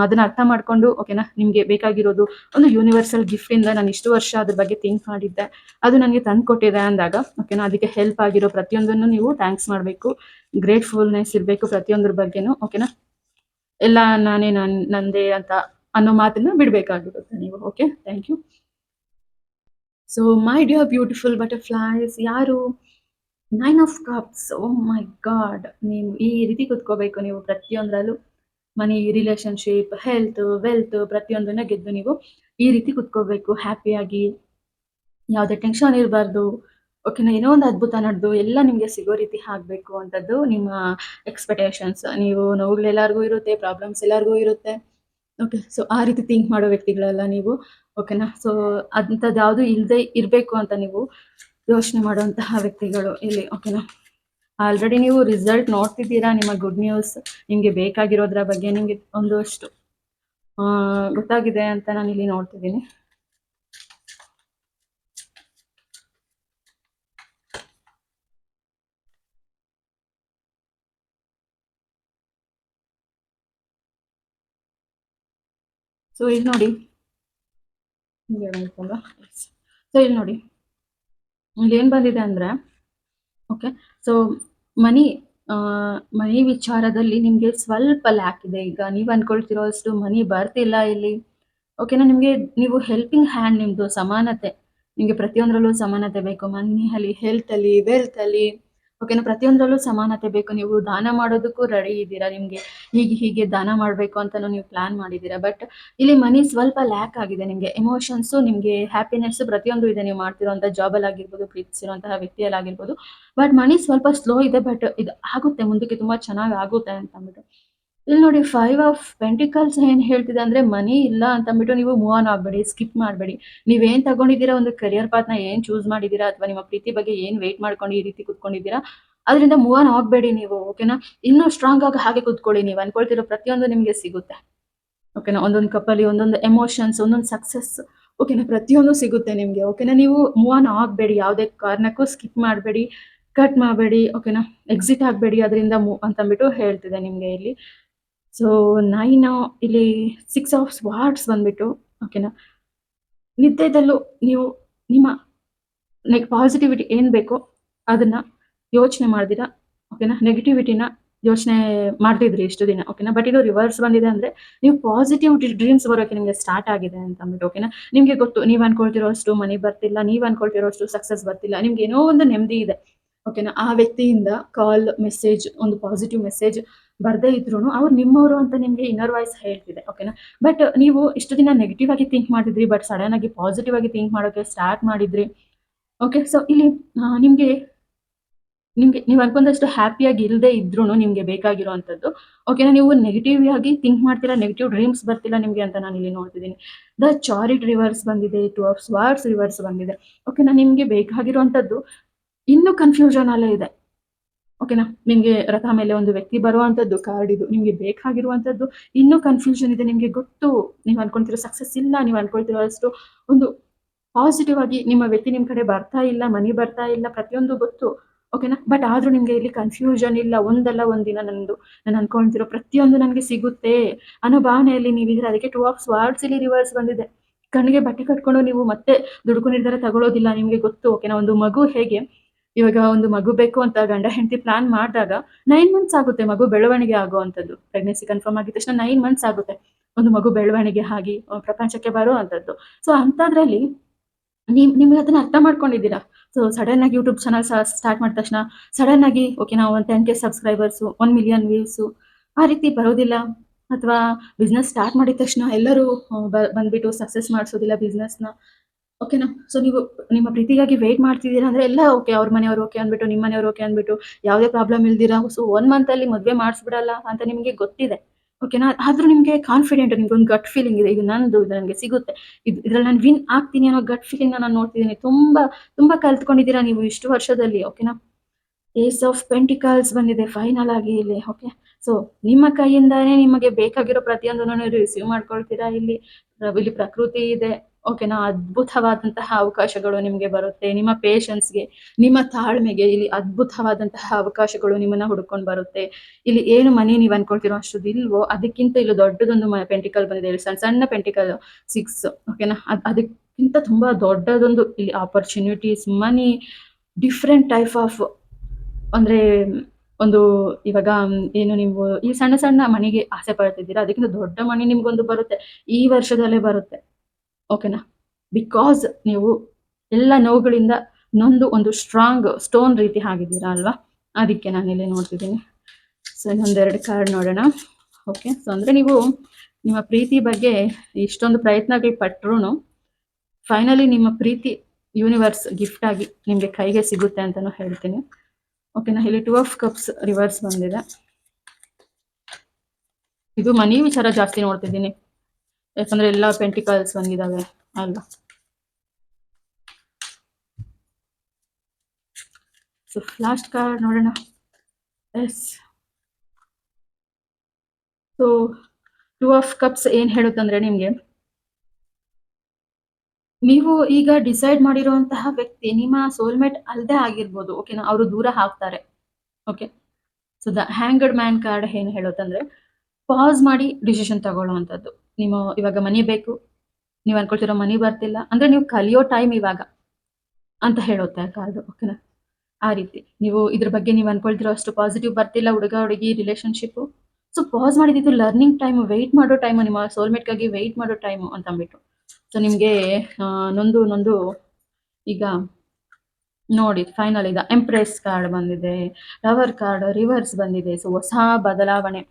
ಅದನ್ನ ಅರ್ಥ ಮಾಡ್ಕೊಂಡು, ಓಕೆನಾ, ನಿಮಗೆ ಬೇಕಾಗಿರೋದು ಒಂದು ಯೂನಿವರ್ಸಲ್ ಗಿಫ್ಟ್ ಇಂದ ನಾನು ಇಷ್ಟು ವರ್ಷ ಅದ್ರ ಬಗ್ಗೆ ಥಿಂಕ್ ಮಾಡಿದ್ದೆ, ಅದು ನನಗೆ ತಂದು ಕೊಟ್ಟಿದೆ ಅಂದಾಗ, ಓಕೆನಾ, ಅದಕ್ಕೆ ಹೆಲ್ಪ್ ಆಗಿರೋ ಪ್ರತಿಯೊಂದನ್ನು ನೀವು ಥ್ಯಾಂಕ್ಸ್ ಮಾಡಬೇಕು, ಗ್ರೇಟ್ಫುಲ್ನೆಸ್ ಇರಬೇಕು ಪ್ರತಿಯೊಂದ್ರ ಬಗ್ಗೆನೂ. ಓಕೆನಾ, ಎಲ್ಲ ನಂದೇ ಅಂತ ಅನ್ನೋ ಮಾತನ್ನ ಬಿಡಬೇಕಾಗಿರುತ್ತೆ ನೀವು. Okay, thank you. So my dear beautiful butterflies, ಯಾರು 9 of cups. Oh my god, ನೀವು ಈ ರೀತಿ ಕುತ್ಕೋಬೇಕು. ನೀವು ಪ್ರತಿಯೊಂದರಲ್ಲೂ ಮನಿ, ರಿಲೇಶನ್ಶಿಪ್, ಹೆಲ್ತ್, ವೆಲ್ತ್ ಪ್ರತಿಯೊಂದನ್ನ ಗೆದ್ದು ನೀವು ಈ ರೀತಿ ಕುತ್ಕೋಬೇಕು ಹ್ಯಾಪಿಯಾಗಿ. ಯಾವುದೇ ಟೆನ್ಷನ್ ಇರಬಾರ್ದು. ಓಕೆನಾ, ಏನೋ ಒಂದು ಅದ್ಭುತ ನಡೆದು ಎಲ್ಲ ನಿಮಗೆ ಸಿಗೋ ರೀತಿ ಆಗಬೇಕು ಅಂತದ್ದು ನಿಮ್ಮ ಎಕ್ಸ್ಪೆಕ್ಟೇಷನ್ಸ್. ನೀವು ನೋವುಗಳೆಲ್ಲರಿಗೂ ಇರುತ್ತೆ, ಪ್ರಾಬ್ಲಮ್ಸ್ ಎಲ್ಲರಿಗೂ ಇರುತ್ತೆ. ಓಕೆ, ಸೊ ಆ ರೀತಿ ಥಿಂಕ್ ಮಾಡೋ ವ್ಯಕ್ತಿಗಳೆಲ್ಲ ನೀವು. ಓಕೆನಾ, ಸೊ ಅಂಥದ್ದು ಯಾವುದು ಇಲ್ಲದೆ ಇರಬೇಕು ಅಂತ ನೀವು ಯೋಚನೆ ಮಾಡುವಂತಹ ವ್ಯಕ್ತಿಗಳು ಇಲ್ಲಿ. ಓಕೆನಾ, ಆಲ್ರೆಡಿ ನೀವು ರಿಸಲ್ಟ್ ನೋಡ್ತಿದ್ದೀರಾ. ನಿಮ್ಮ ಗುಡ್ ನ್ಯೂಸ್ ನಿಮಗೆ ಬೇಕಾಗಿರೋದ್ರ ಬಗ್ಗೆ ನಿಮಗೆ ಒಂದಷ್ಟು ಗೊತ್ತಾಗಿದೆ ಅಂತ ನಾನು ಇಲ್ಲಿ ನೋಡ್ತಿದ್ದೀನಿ. ಸೊ ಇಲ್ಲಿ ನೋಡಿ, ಸೊ ಇಲ್ಲಿ ನೋಡಿ, ಇಲ್ಲಿ ಏನು ಬಂದಿದೆ ಅಂದ್ರೆ, ಓಕೆ, ಸೊ ಮನಿ ಮನಿ ವಿಚಾರದಲ್ಲಿ ನಿಮಗೆ ಸ್ವಲ್ಪ ಲ್ಯಾಕ್ ಇದೆ. ಈಗ ನೀವು ಅನ್ಕೊಳ್ತಿರೋ ಅಷ್ಟು ಮನಿ ಬರ್ತಿಲ್ಲ ಇಲ್ಲಿ. ಓಕೆನಾ, ನಿಮಗೆ ನೀವು ಹೆಲ್ಪಿಂಗ್ ಹ್ಯಾಂಡ್, ನಿಮ್ಮದು ಸಮಾನತೆ, ನಿಮಗೆ ಪ್ರತಿಯೊಂದರಲ್ಲೂ ಸಮಾನತೆ ಬೇಕು. ಮನಿಯಲ್ಲಿ, ಹೆಲ್ತಲ್ಲಿ, ವೆಲ್ತಲ್ಲಿ. ಓಕೆನಾ, ಪ್ರತಿಯೊಂದರಲ್ಲೂ ಸಮಾನತೆ ಬೇಕು. ನೀವು ದಾನ ಮಾಡೋದಕ್ಕೂ ರೆಡಿ ಇದ್ದೀರಾ. ನಿಮಗೆ ಹೀಗೆ ದಾನ ಮಾಡಬೇಕು ಅಂತಲೂ ನೀವು ಪ್ಲಾನ್ ಮಾಡಿದ್ದೀರಾ. ಬಟ್ ಇಲ್ಲಿ ಮನಿ ಸ್ವಲ್ಪ ಲ್ಯಾಕ್ ಆಗಿದೆ. ನಿಮಗೆ ಎಮೋಷನ್ಸು, ನಿಮಗೆ ಹ್ಯಾಪಿನೆಸ್ಸು ಪ್ರತಿಯೊಂದು ಇದೆ. ನೀವು ಮಾಡ್ತಿರೋಂಥ ಜಾಬಲ್ಲಿ ಆಗಿರ್ಬೋದು, ಪ್ರೀತಿಸಿರುವಂತಹ ವ್ಯಕ್ತಿಯಲ್ಲಿ ಆಗಿರ್ಬೋದು. ಬಟ್ ಮನಿ ಸ್ವಲ್ಪ ಸ್ಲೋ ಇದೆ. ಬಟ್ ಇದು ಆಗುತ್ತೆ, ಮುಂದಕ್ಕೆ ತುಂಬ ಚೆನ್ನಾಗಿ ಆಗುತ್ತೆ ಅಂತ ಅಂದ್ಬಿಟ್ಟು. ಇಲ್ಲಿ ನೋಡಿ, 5 ಆಫ್ ಪೆಂಟಿಕಲ್ಸ್ ಏನು ಹೇಳ್ತಿದೆ ಅಂದ್ರೆ, ಮನಿ ಇಲ್ಲ ಅಂತ ಅಂದ್ಬಿಟ್ಟು ನೀವು ಮೂವ್ ಆನ್ ಆಗಬೇಡಿ, ಸ್ಕಿಪ್ ಮಾಡಬೇಡಿ. ನೀವೇನು ತಗೊಂಡಿದ್ದೀರಾ, ಒಂದು ಕರಿಯರ್ ಪಾತ್ನ ಏನು ಚೂಸ್ ಮಾಡಿದ್ದೀರಾ, ಅಥವಾ ನಿಮ್ಮ ಪ್ರೀತಿ ಬಗ್ಗೆ ಏನು ವೆಯ್ಟ್ ಮಾಡ್ಕೊಂಡು ಈ ರೀತಿ ಕುತ್ಕೊಂಡಿದ್ದೀರಾ, ಅದರಿಂದ ಮೂವ್ ಆನ್ ಆಗಬೇಡಿ ನೀವು. ಓಕೆನಾ, ಇನ್ನೂ ಸ್ಟ್ರಾಂಗ್ ಆಗಿ ಹಾಗೆ ಕುತ್ಕೊಳ್ಳಿ. ನೀವು ಅನ್ಕೊಳ್ತಿರೋ ಪ್ರತಿಯೊಂದು ನಿಮಗೆ ಸಿಗುತ್ತೆ. ಓಕೆನಾ, ಒಂದೊಂದು ಕಪ್ಪಲ್ಲಿ ಒಂದೊಂದು ಎಮೋಷನ್ಸ್, ಒಂದೊಂದು ಸಕ್ಸಸ್. ಓಕೆನಾ, ಪ್ರತಿಯೊಂದು ಸಿಗುತ್ತೆ ನಿಮಗೆ. ಓಕೆನಾ, ನೀವು ಮೂವ್ ಆನ್ ಆಗಬೇಡಿ, ಯಾವುದೇ ಕಾರಣಕ್ಕೂ ಸ್ಕಿಪ್ ಮಾಡಬೇಡಿ, ಕಟ್ ಮಾಡಬೇಡಿ. ಓಕೆನಾ, ಎಕ್ಸಿಟ್ ಆಗಬೇಡಿ ಅದರಿಂದ ಅಂತ ಅಂದ್ಬಿಟ್ಟು ಹೇಳ್ತಿದೆ ನಿಮಗೆ ಇಲ್ಲಿ. ಸೊ 9 ಇಲ್ಲಿ 6 ಆಫ್ ಸ್ವಾರ್ಡ್ಸ್ ಬಂದ್ಬಿಟ್ಟು. ಓಕೆನಾ, ನಿದ್ದೆದಲ್ಲೂ ನೀವು ನಿಮ್ಮ ಪಾಸಿಟಿವಿಟಿ ಏನು ಬೇಕೋ ಅದನ್ನ ಯೋಚನೆ ಮಾಡ್ದಿರಾ. ಓಕೆನಾ, ನೆಗೆಟಿವಿಟಿನ ಯೋಚನೆ ಮಾಡ್ತಿದ್ರಿ ಇಷ್ಟು ದಿನ. ಓಕೆನಾ, ಬಟ್ ಇದು ರಿವರ್ಸ್ ಬಂದಿದೆ ಅಂದ್ರೆ ನೀವು ಪಾಸಿಟಿವ್ ಡ್ರೀಮ್ಸ್ ಬರೋಕೆ ನಿಮಗೆ ಸ್ಟಾರ್ಟ್ ಆಗಿದೆ ಅಂತ ಅಂದ್ಬಿಟ್ಟು. ಓಕೆನಾ, ನಿಮಗೆ ಗೊತ್ತು, ನೀವು ಅನ್ಕೊಳ್ತಿರೋ ಅಷ್ಟು ಮನಿ ಬರ್ತಿಲ್ಲ, ನೀವು ಅನ್ಕೊಳ್ತಿರೋ ಅಷ್ಟು ಸಕ್ಸಸ್ ಬರ್ತಿಲ್ಲ, ನಿಮ್ಗೆ ಏನೋ ಒಂದು ನೆಮ್ಮದಿ ಇದೆ. ಓಕೆನಾ? ಆ ವ್ಯಕ್ತಿಯಿಂದ ಕಾಲ್, ಮೆಸೇಜ್, ಒಂದು ಪಾಸಿಟಿವ್ ಮೆಸೇಜ್ ಬರ್ದೇ ಇದ್ರೂನು ಅವ್ರು ನಿಮ್ಮವ್ರು ಅಂತ ನಿಮ್ಗೆ ಇನ್ನರ್ ವಾಯ್ಸ್ ಹೇಳ್ತಿದೆ. ಓಕೆನಾ? ಬಟ್ ನೀವು ಇಷ್ಟು ದಿನ ನೆಗೆಟಿವ್ ಆಗಿ ಥಿಂಕ್ ಮಾಡಿದ್ರಿ. ಬಟ್ ಸಡನ್ ಆಗಿ ಪಾಸಿಟಿವ್ ಆಗಿ ಥಿಂಕ್ ಮಾಡೋಕೆ ಸ್ಟಾರ್ಟ್ ಮಾಡಿದ್ರಿ. ಓಕೆ. ಸೊ ಇಲ್ಲಿ ನಿಮ್ಗೆ ನಿಮ್ಗೆ ನೀವು ಅನ್ಕೊಂಡಷ್ಟು ಹ್ಯಾಪಿಯಾಗಿ ಇಲ್ಲದೆ ಇದ್ರೂನು ನಿಮ್ಗೆ ಬೇಕಾಗಿರುವಂಥದ್ದು ಓಕೆನಾ, ನೀವು ನೆಗೆಟಿವ್ ಆಗಿ ಥಿಂಕ್ ಮಾಡ್ತೀರಾ, ನೆಗೆಟಿವ್ ಡ್ರೀಮ್ಸ್ ಬರ್ತಿಲ್ಲ ನಿಮ್ಗೆ ಅಂತ ನಾನಿಲ್ಲಿ ನೋಡ್ತಿದ್ದೀನಿ. ದ ಚಾರಿಟ್ ರಿವರ್ಸ್ ಬಂದಿದೆ, ಟು ಆಫ್ ಸ್ವಾರ್ಡ್ಸ್ ರಿವರ್ಸ್ ಬಂದಿದೆ. ಓಕೆನಾ, ನಿಮ್ಗೆ ಬೇಕಾಗಿರುವಂಥದ್ದು ಇನ್ನೂ ಕನ್ಫ್ಯೂಷನ್ ಅಲ್ಲೇ ಇದೆ. ಓಕೆನಾ, ನಿಮ್ಗೆ ರಥ ಮೇಲೆ ಒಂದು ವ್ಯಕ್ತಿ ಬರುವಂಥದ್ದು ಕಾರ್ಡ್ ಇದು. ನಿಮ್ಗೆ ಬೇಕಾಗಿರುವಂಥದ್ದು ಇನ್ನೂ ಕನ್ಫ್ಯೂಷನ್ ಇದೆ. ನಿಮ್ಗೆ ಗೊತ್ತು, ನೀವು ಅನ್ಕೊಂತಿರೋ ಸಕ್ಸಸ್ ಇಲ್ಲ, ನೀವು ಅನ್ಕೊಳ್ತಿರೋ ಅಷ್ಟು ಒಂದು ಪಾಸಿಟಿವ್ ಆಗಿ ನಿಮ್ಮ ವ್ಯಕ್ತಿ ನಿಮ್ ಕಡೆ ಬರ್ತಾ ಇಲ್ಲ, ಮನಿ ಬರ್ತಾ ಇಲ್ಲ, ಪ್ರತಿಯೊಂದು ಗೊತ್ತು. ಓಕೆನಾ, ಬಟ್ ಆದ್ರೂ ನಿಮ್ಗೆ ಇಲ್ಲಿ ಕನ್ಫ್ಯೂಷನ್ ಇಲ್ಲ. ಒಂದಲ್ಲ ಒಂದಿನ ನಾನು ಅನ್ಕೊಂತಿರೋ ಪ್ರತಿಯೊಂದು ನನ್ಗೆ ಸಿಗುತ್ತೆ ಅನ್ನೋ ಭಾವನೆಯಲ್ಲಿ ನೀವಿದ್ರೆ. ಅದಕ್ಕೆ ಟೂ ಆಫ್ ಸ್ವಾರ್ಡ್ಸ್ ಇಲ್ಲಿ ರಿವರ್ಸ್ ಬಂದಿದೆ. ಕಣ್ಣಿಗೆ ಬಟ್ಟೆ ಕಟ್ಕೊಂಡು ನೀವು ಮತ್ತೆ ದುಡುಕು ನಿರ್ಧಾರ ತಗೊಳ್ಳೋದಿಲ್ಲ. ನಿಮ್ಗೆ ಗೊತ್ತು ಓಕೆನಾ, ಒಂದು ಮಗು ಹೇಗೆ ಇವಾಗ ಒಂದು ಮಗು ಬೇಕು ಅಂತ ಗಂಡ ಹೆಂಡತಿ ಪ್ಲಾನ್ ಮಾಡಿದಾಗ 9 ಮಂತ್ಸ್ ಆಗುತ್ತೆ ಮಗು ಬೆಳವಣಿಗೆ ಆಗುವಂಥದ್ದು. ಪ್ರೆಗ್ನೆನ್ಸಿ ಕನ್ಫರ್ಮ್ ಆಗಿದ ತಕ್ಷಣ 9 ಮಂತ್ಸ್ ಆಗುತ್ತೆ ಒಂದು ಮಗು ಬೆಳವಣಿಗೆ ಆಗಿ ಪ್ರಪಂಚಕ್ಕೆ ಬರುವಂಥದ್ದು. ಸೊ ಅಂಥದ್ರಲ್ಲಿ ನಿಮ್ಗೆ ಅದನ್ನ ಅರ್ಥ ಮಾಡ್ಕೊಂಡಿದ್ದೀರಾ. ಸೊ ಸಡನ್ ಆಗಿ ಯೂಟ್ಯೂಬ್ ಚಾನಲ್ ಸ್ಟಾರ್ಟ್ ಮಾಡಿದ ತಕ್ಷಣ ಸಡನ್ ಆಗಿ ಓಕೆ ನಾವು ಒಂದು 10K ಸಬ್ಸ್ಕ್ರೈಬರ್ಸು, 1 ಮಿಲಿಯನ್ ವ್ಯೂಸು ಆ ರೀತಿ ಬರೋದಿಲ್ಲ. ಅಥವಾ ಬಿಸ್ನೆಸ್ ಸ್ಟಾರ್ಟ್ ಮಾಡಿದ ತಕ್ಷಣ ಎಲ್ಲರೂ ಬಂದ್ಬಿಟ್ಟು ಸಕ್ಸಸ್ ಮಾಡಿಸೋದಿಲ್ಲ ಬಿಸ್ನೆಸ್‌ನ. ಓಕೆನಾ. ಸೊ ನೀವು ನಿಮ್ಮ ಪ್ರೀತಿಗಾಗಿ ವೇಟ್ ಮಾಡ್ತಿದ್ದೀರಾ ಅಂದ್ರೆ ಎಲ್ಲ ಓಕೆ, ಅವ್ರ ಮನೆಯವ್ರು ಓಕೆ ಅಂದ್ಬಿಟ್ಟು, ನಿಮ್ಮ ಮನೆಯವ್ರು ಓಕೆ ಅಂದ್ಬಿಟ್ಟು, ಯಾವುದೇ ಪ್ರಾಬ್ಲಮ್ ಇಲ್ದಿರಾ ಸೊ 1 ಮಂತಲ್ಲಿ ಮದುವೆ ಮಾಡಿಸ್ಬಿಡಲ್ಲ ಅಂತ ನಿಮಗೆ ಗೊತ್ತಿದೆ. ಓಕೆನಾ. ಆದ್ರೂ ನಿಮ್ಗೆ ಕಾನ್ಫಿಡೆಂಟ್, ನಿಮ್ಗೊಂದು ಗಟ್ ಫೀಲಿಂಗ್ ಇದೆ. ಇದು ನಂದು, ಇದು ನನಗೆ ಸಿಗುತ್ತೆ. ಇದ್ರಲ್ಲಿ ನಾನು ವಿನ್ ಆಗ್ತೀನಿ ಅನ್ನೋ ಗಟ್ ಫೀಲಿಂಗ್‌ನ ನಾನು ನೋಡ್ತಿದ್ದೀನಿ. ತುಂಬಾ ಕಲ್ತ್ಕೊಂಡಿದ್ದೀರಾ ನೀವು ಇಷ್ಟು ವರ್ಷದಲ್ಲಿ. ಓಕೆನಾ. ಏಸ್ ಆಫ್ ಪೆಂಟಿಕಲ್ಸ್ ಬಂದಿದೆ ಫೈನಲ್ ಆಗಿ ಇಲ್ಲಿ. ಓಕೆ. ಸೊ ನಿಮ್ಮ ಕೈಯಿಂದಾನೇ ನಿಮಗೆ ಬೇಕಾಗಿರೋ ಪ್ರತಿಯೊಂದನ್ನು ನೀವು ರಿಸೀವ್ ಮಾಡ್ಕೊಳ್ತೀರಾ ಇಲ್ಲಿ. ಇಲ್ಲಿ ಪ್ರಕೃತಿ ಇದೆ. ಓಕೆನಾ. ಅದ್ಭುತವಾದಂತಹ ಅವಕಾಶಗಳು ನಿಮ್ಗೆ ಬರುತ್ತೆ. ನಿಮ್ಮ ಪೇಷನ್ಸ್‌ಗೆ, ನಿಮ್ಮ ತಾಳ್ಮೆಗೆ ಇಲ್ಲಿ ಅದ್ಭುತವಾದಂತಹ ಅವಕಾಶಗಳು ನಿಮ್ಮನ್ನ ಹುಡುಕೊಂಡು ಬರುತ್ತೆ. ಇಲ್ಲಿ ಏನು ಮನಿ ನೀವು ಅನ್ಕೊಳ್ತಿರೋ ಅಷ್ಟುದು ಇಲ್ವೋ, ಅದಕ್ಕಿಂತ ಇಲ್ಲಿ ದೊಡ್ಡದೊಂದು ಪೆಂಟಿಕಲ್ ಬಂದಿದೆ. ಇಲ್ಲಿ ಸಣ್ಣ ಸಣ್ಣ ಪೆಂಟಿಕಲ್ 6 ಓಕೆನಾ. ಅದಕ್ಕಿಂತ ತುಂಬಾ ದೊಡ್ಡದೊಂದು ಇಲ್ಲಿ opportunities, money, different type of ಅಂದ್ರೆ ಒಂದು ಇವಾಗ ಏನು ನೀವು ಈ ಸಣ್ಣ ಸಣ್ಣ ಮನಿಗೆ ಆಸೆ ಪಡ್ತಿದ್ದೀರಾ, ಅದಕ್ಕಿಂತ ದೊಡ್ಡ ಮನಿ ನಿಮ್ಗೊಂದು ಬರುತ್ತೆ. ಈ ವರ್ಷದಲ್ಲೇ ಬರುತ್ತೆ. ಓಕೆನಾ. ಬಿಕಾಸ್ ನೀವು ಎಲ್ಲ ನೋವುಗಳಿಂದ ನೊಂದು ಒಂದು ಸ್ಟ್ರಾಂಗ್ ಸ್ಟೋನ್ ರೀತಿ ಆಗಿದ್ದೀರಾ ಅಲ್ವಾ? ಅದಕ್ಕೆ ನಾನಿಲ್ಲಿ ನೋಡ್ತಿದ್ದೀನಿ. ಸೊ ಇನ್ನೊಂದೆರಡು ಕಾರ್ಡ್ ನೋಡೋಣ. ಓಕೆ. ಸೊ ಅಂದ್ರೆ ನೀವು ನಿಮ್ಮ ಪ್ರೀತಿ ಬಗ್ಗೆ ಇಷ್ಟೊಂದು ಪ್ರಯತ್ನಗಳು ಪಟ್ರೂನು ಫೈನಲಿ ನಿಮ್ಮ ಪ್ರೀತಿ ಯೂನಿವರ್ಸ್ ಗಿಫ್ಟ್ ಆಗಿ ನಿಮ್ಗೆ ಕೈಗೆ ಸಿಗುತ್ತೆ ಅಂತಾನು ಹೇಳ್ತೀನಿ. ಓಕೆನಾ. ಇಲ್ಲಿ 2 ಆಫ್ ಕಪ್ಸ್ ರಿವರ್ಸ್ ಬಂದಿದೆ. ಇದು ಮನಿ ವಿಚಾರ ಜಾಸ್ತಿ ನೋಡ್ತಿದ್ದೀನಿ, ಯಾಕಂದ್ರೆ ಎಲ್ಲ ಪೆಂಟಿಕಲ್ಸ್ ಬಂದಿದಾವೆ ಅಲ್ವಾ? ಸೊ ಲಾಸ್ಟ್ ಕಾರ್ಡ್ ನೋಡೋಣ. ಎಸ್. ಸೊ 2 ಆಫ್ ಕಪ್ಸ್ ಏನ್ ಹೇಳುತ್ತಂದ್ರೆ ನಿಮ್ಗೆ ನೀವು ಈಗ ಡಿಸೈಡ್ ಮಾಡಿರುವಂತಹ ವ್ಯಕ್ತಿ ನಿಮ್ಮ ಸೋಲ್ಮೇಟ್ ಅಲ್ಲದೆ ಆಗಿರ್ಬೋದು. ಓಕೆನಾ. ಅವರು ದೂರ ಆಗ್ತಾರೆ. Okay. So the ಹ್ಯಾಂಗಡ್ man card ಏನ್ ಹೇಳುತ್ತಂದ್ರೆ ಪಾಸ್ ಮಾಡಿ ಡಿಸಿಷನ್ ತಗೊಳ್ಳುವಂಥದ್ದು. ನೀವು ಇವಾಗ ಮನಿ ಬೇಕು, ನೀವು ಅನ್ಕೊಳ್ತಿರೋ ಮನಿ ಬರ್ತಿಲ್ಲ ಅಂದ್ರೆ ನೀವು ಕಲಿಯೋ ಟೈಮ್ ಇವಾಗ ಅಂತ ಹೇಳುತ್ತೆ ಆ ಕಾರ್ಡ್. ಓಕೆನಾ. ಆ ರೀತಿ ನೀವು ಇದ್ರ ಬಗ್ಗೆ ನೀವು ಅನ್ಕೊಳ್ತಿರೋ ಅಷ್ಟು ಪಾಸಿಟಿವ್ ಬರ್ತಿಲ್ಲ ಹುಡುಗ ಹುಡುಗಿ ರಿಲೇಶನ್ಶಿಪ್. ಸೊ ಪಾಸ್ ಮಾಡಿದ್ದು ಲರ್ನಿಂಗ್ ಟೈಮ್, ವೆಯ್ಟ್ ಮಾಡೋ ಟೈಮ್, ನಿಮ್ಮ ಸೋಲ್ಮೇಟ್ಗಾಗಿ ವೆಯ್ಟ್ ಮಾಡೋ ಟೈಮ್ ಅಂತ ಅಂದ್ಬಿಟ್ಟು. ಸೊ ನಿಮ್ಗೆ ನೊಂದು ನೊಂದು ಈಗ ನೋಡಿ ಫೈನಲ್ ಈಗ ಎಂಪ್ರೆಸ್ ಕಾರ್ಡ್ ಬಂದಿದೆ, ಲವರ್ ಕಾರ್ಡ್ ರಿವರ್ಸ್ ಬಂದಿದೆ. ಸೊ ಹೊಸ ಬದಲಾವಣೆ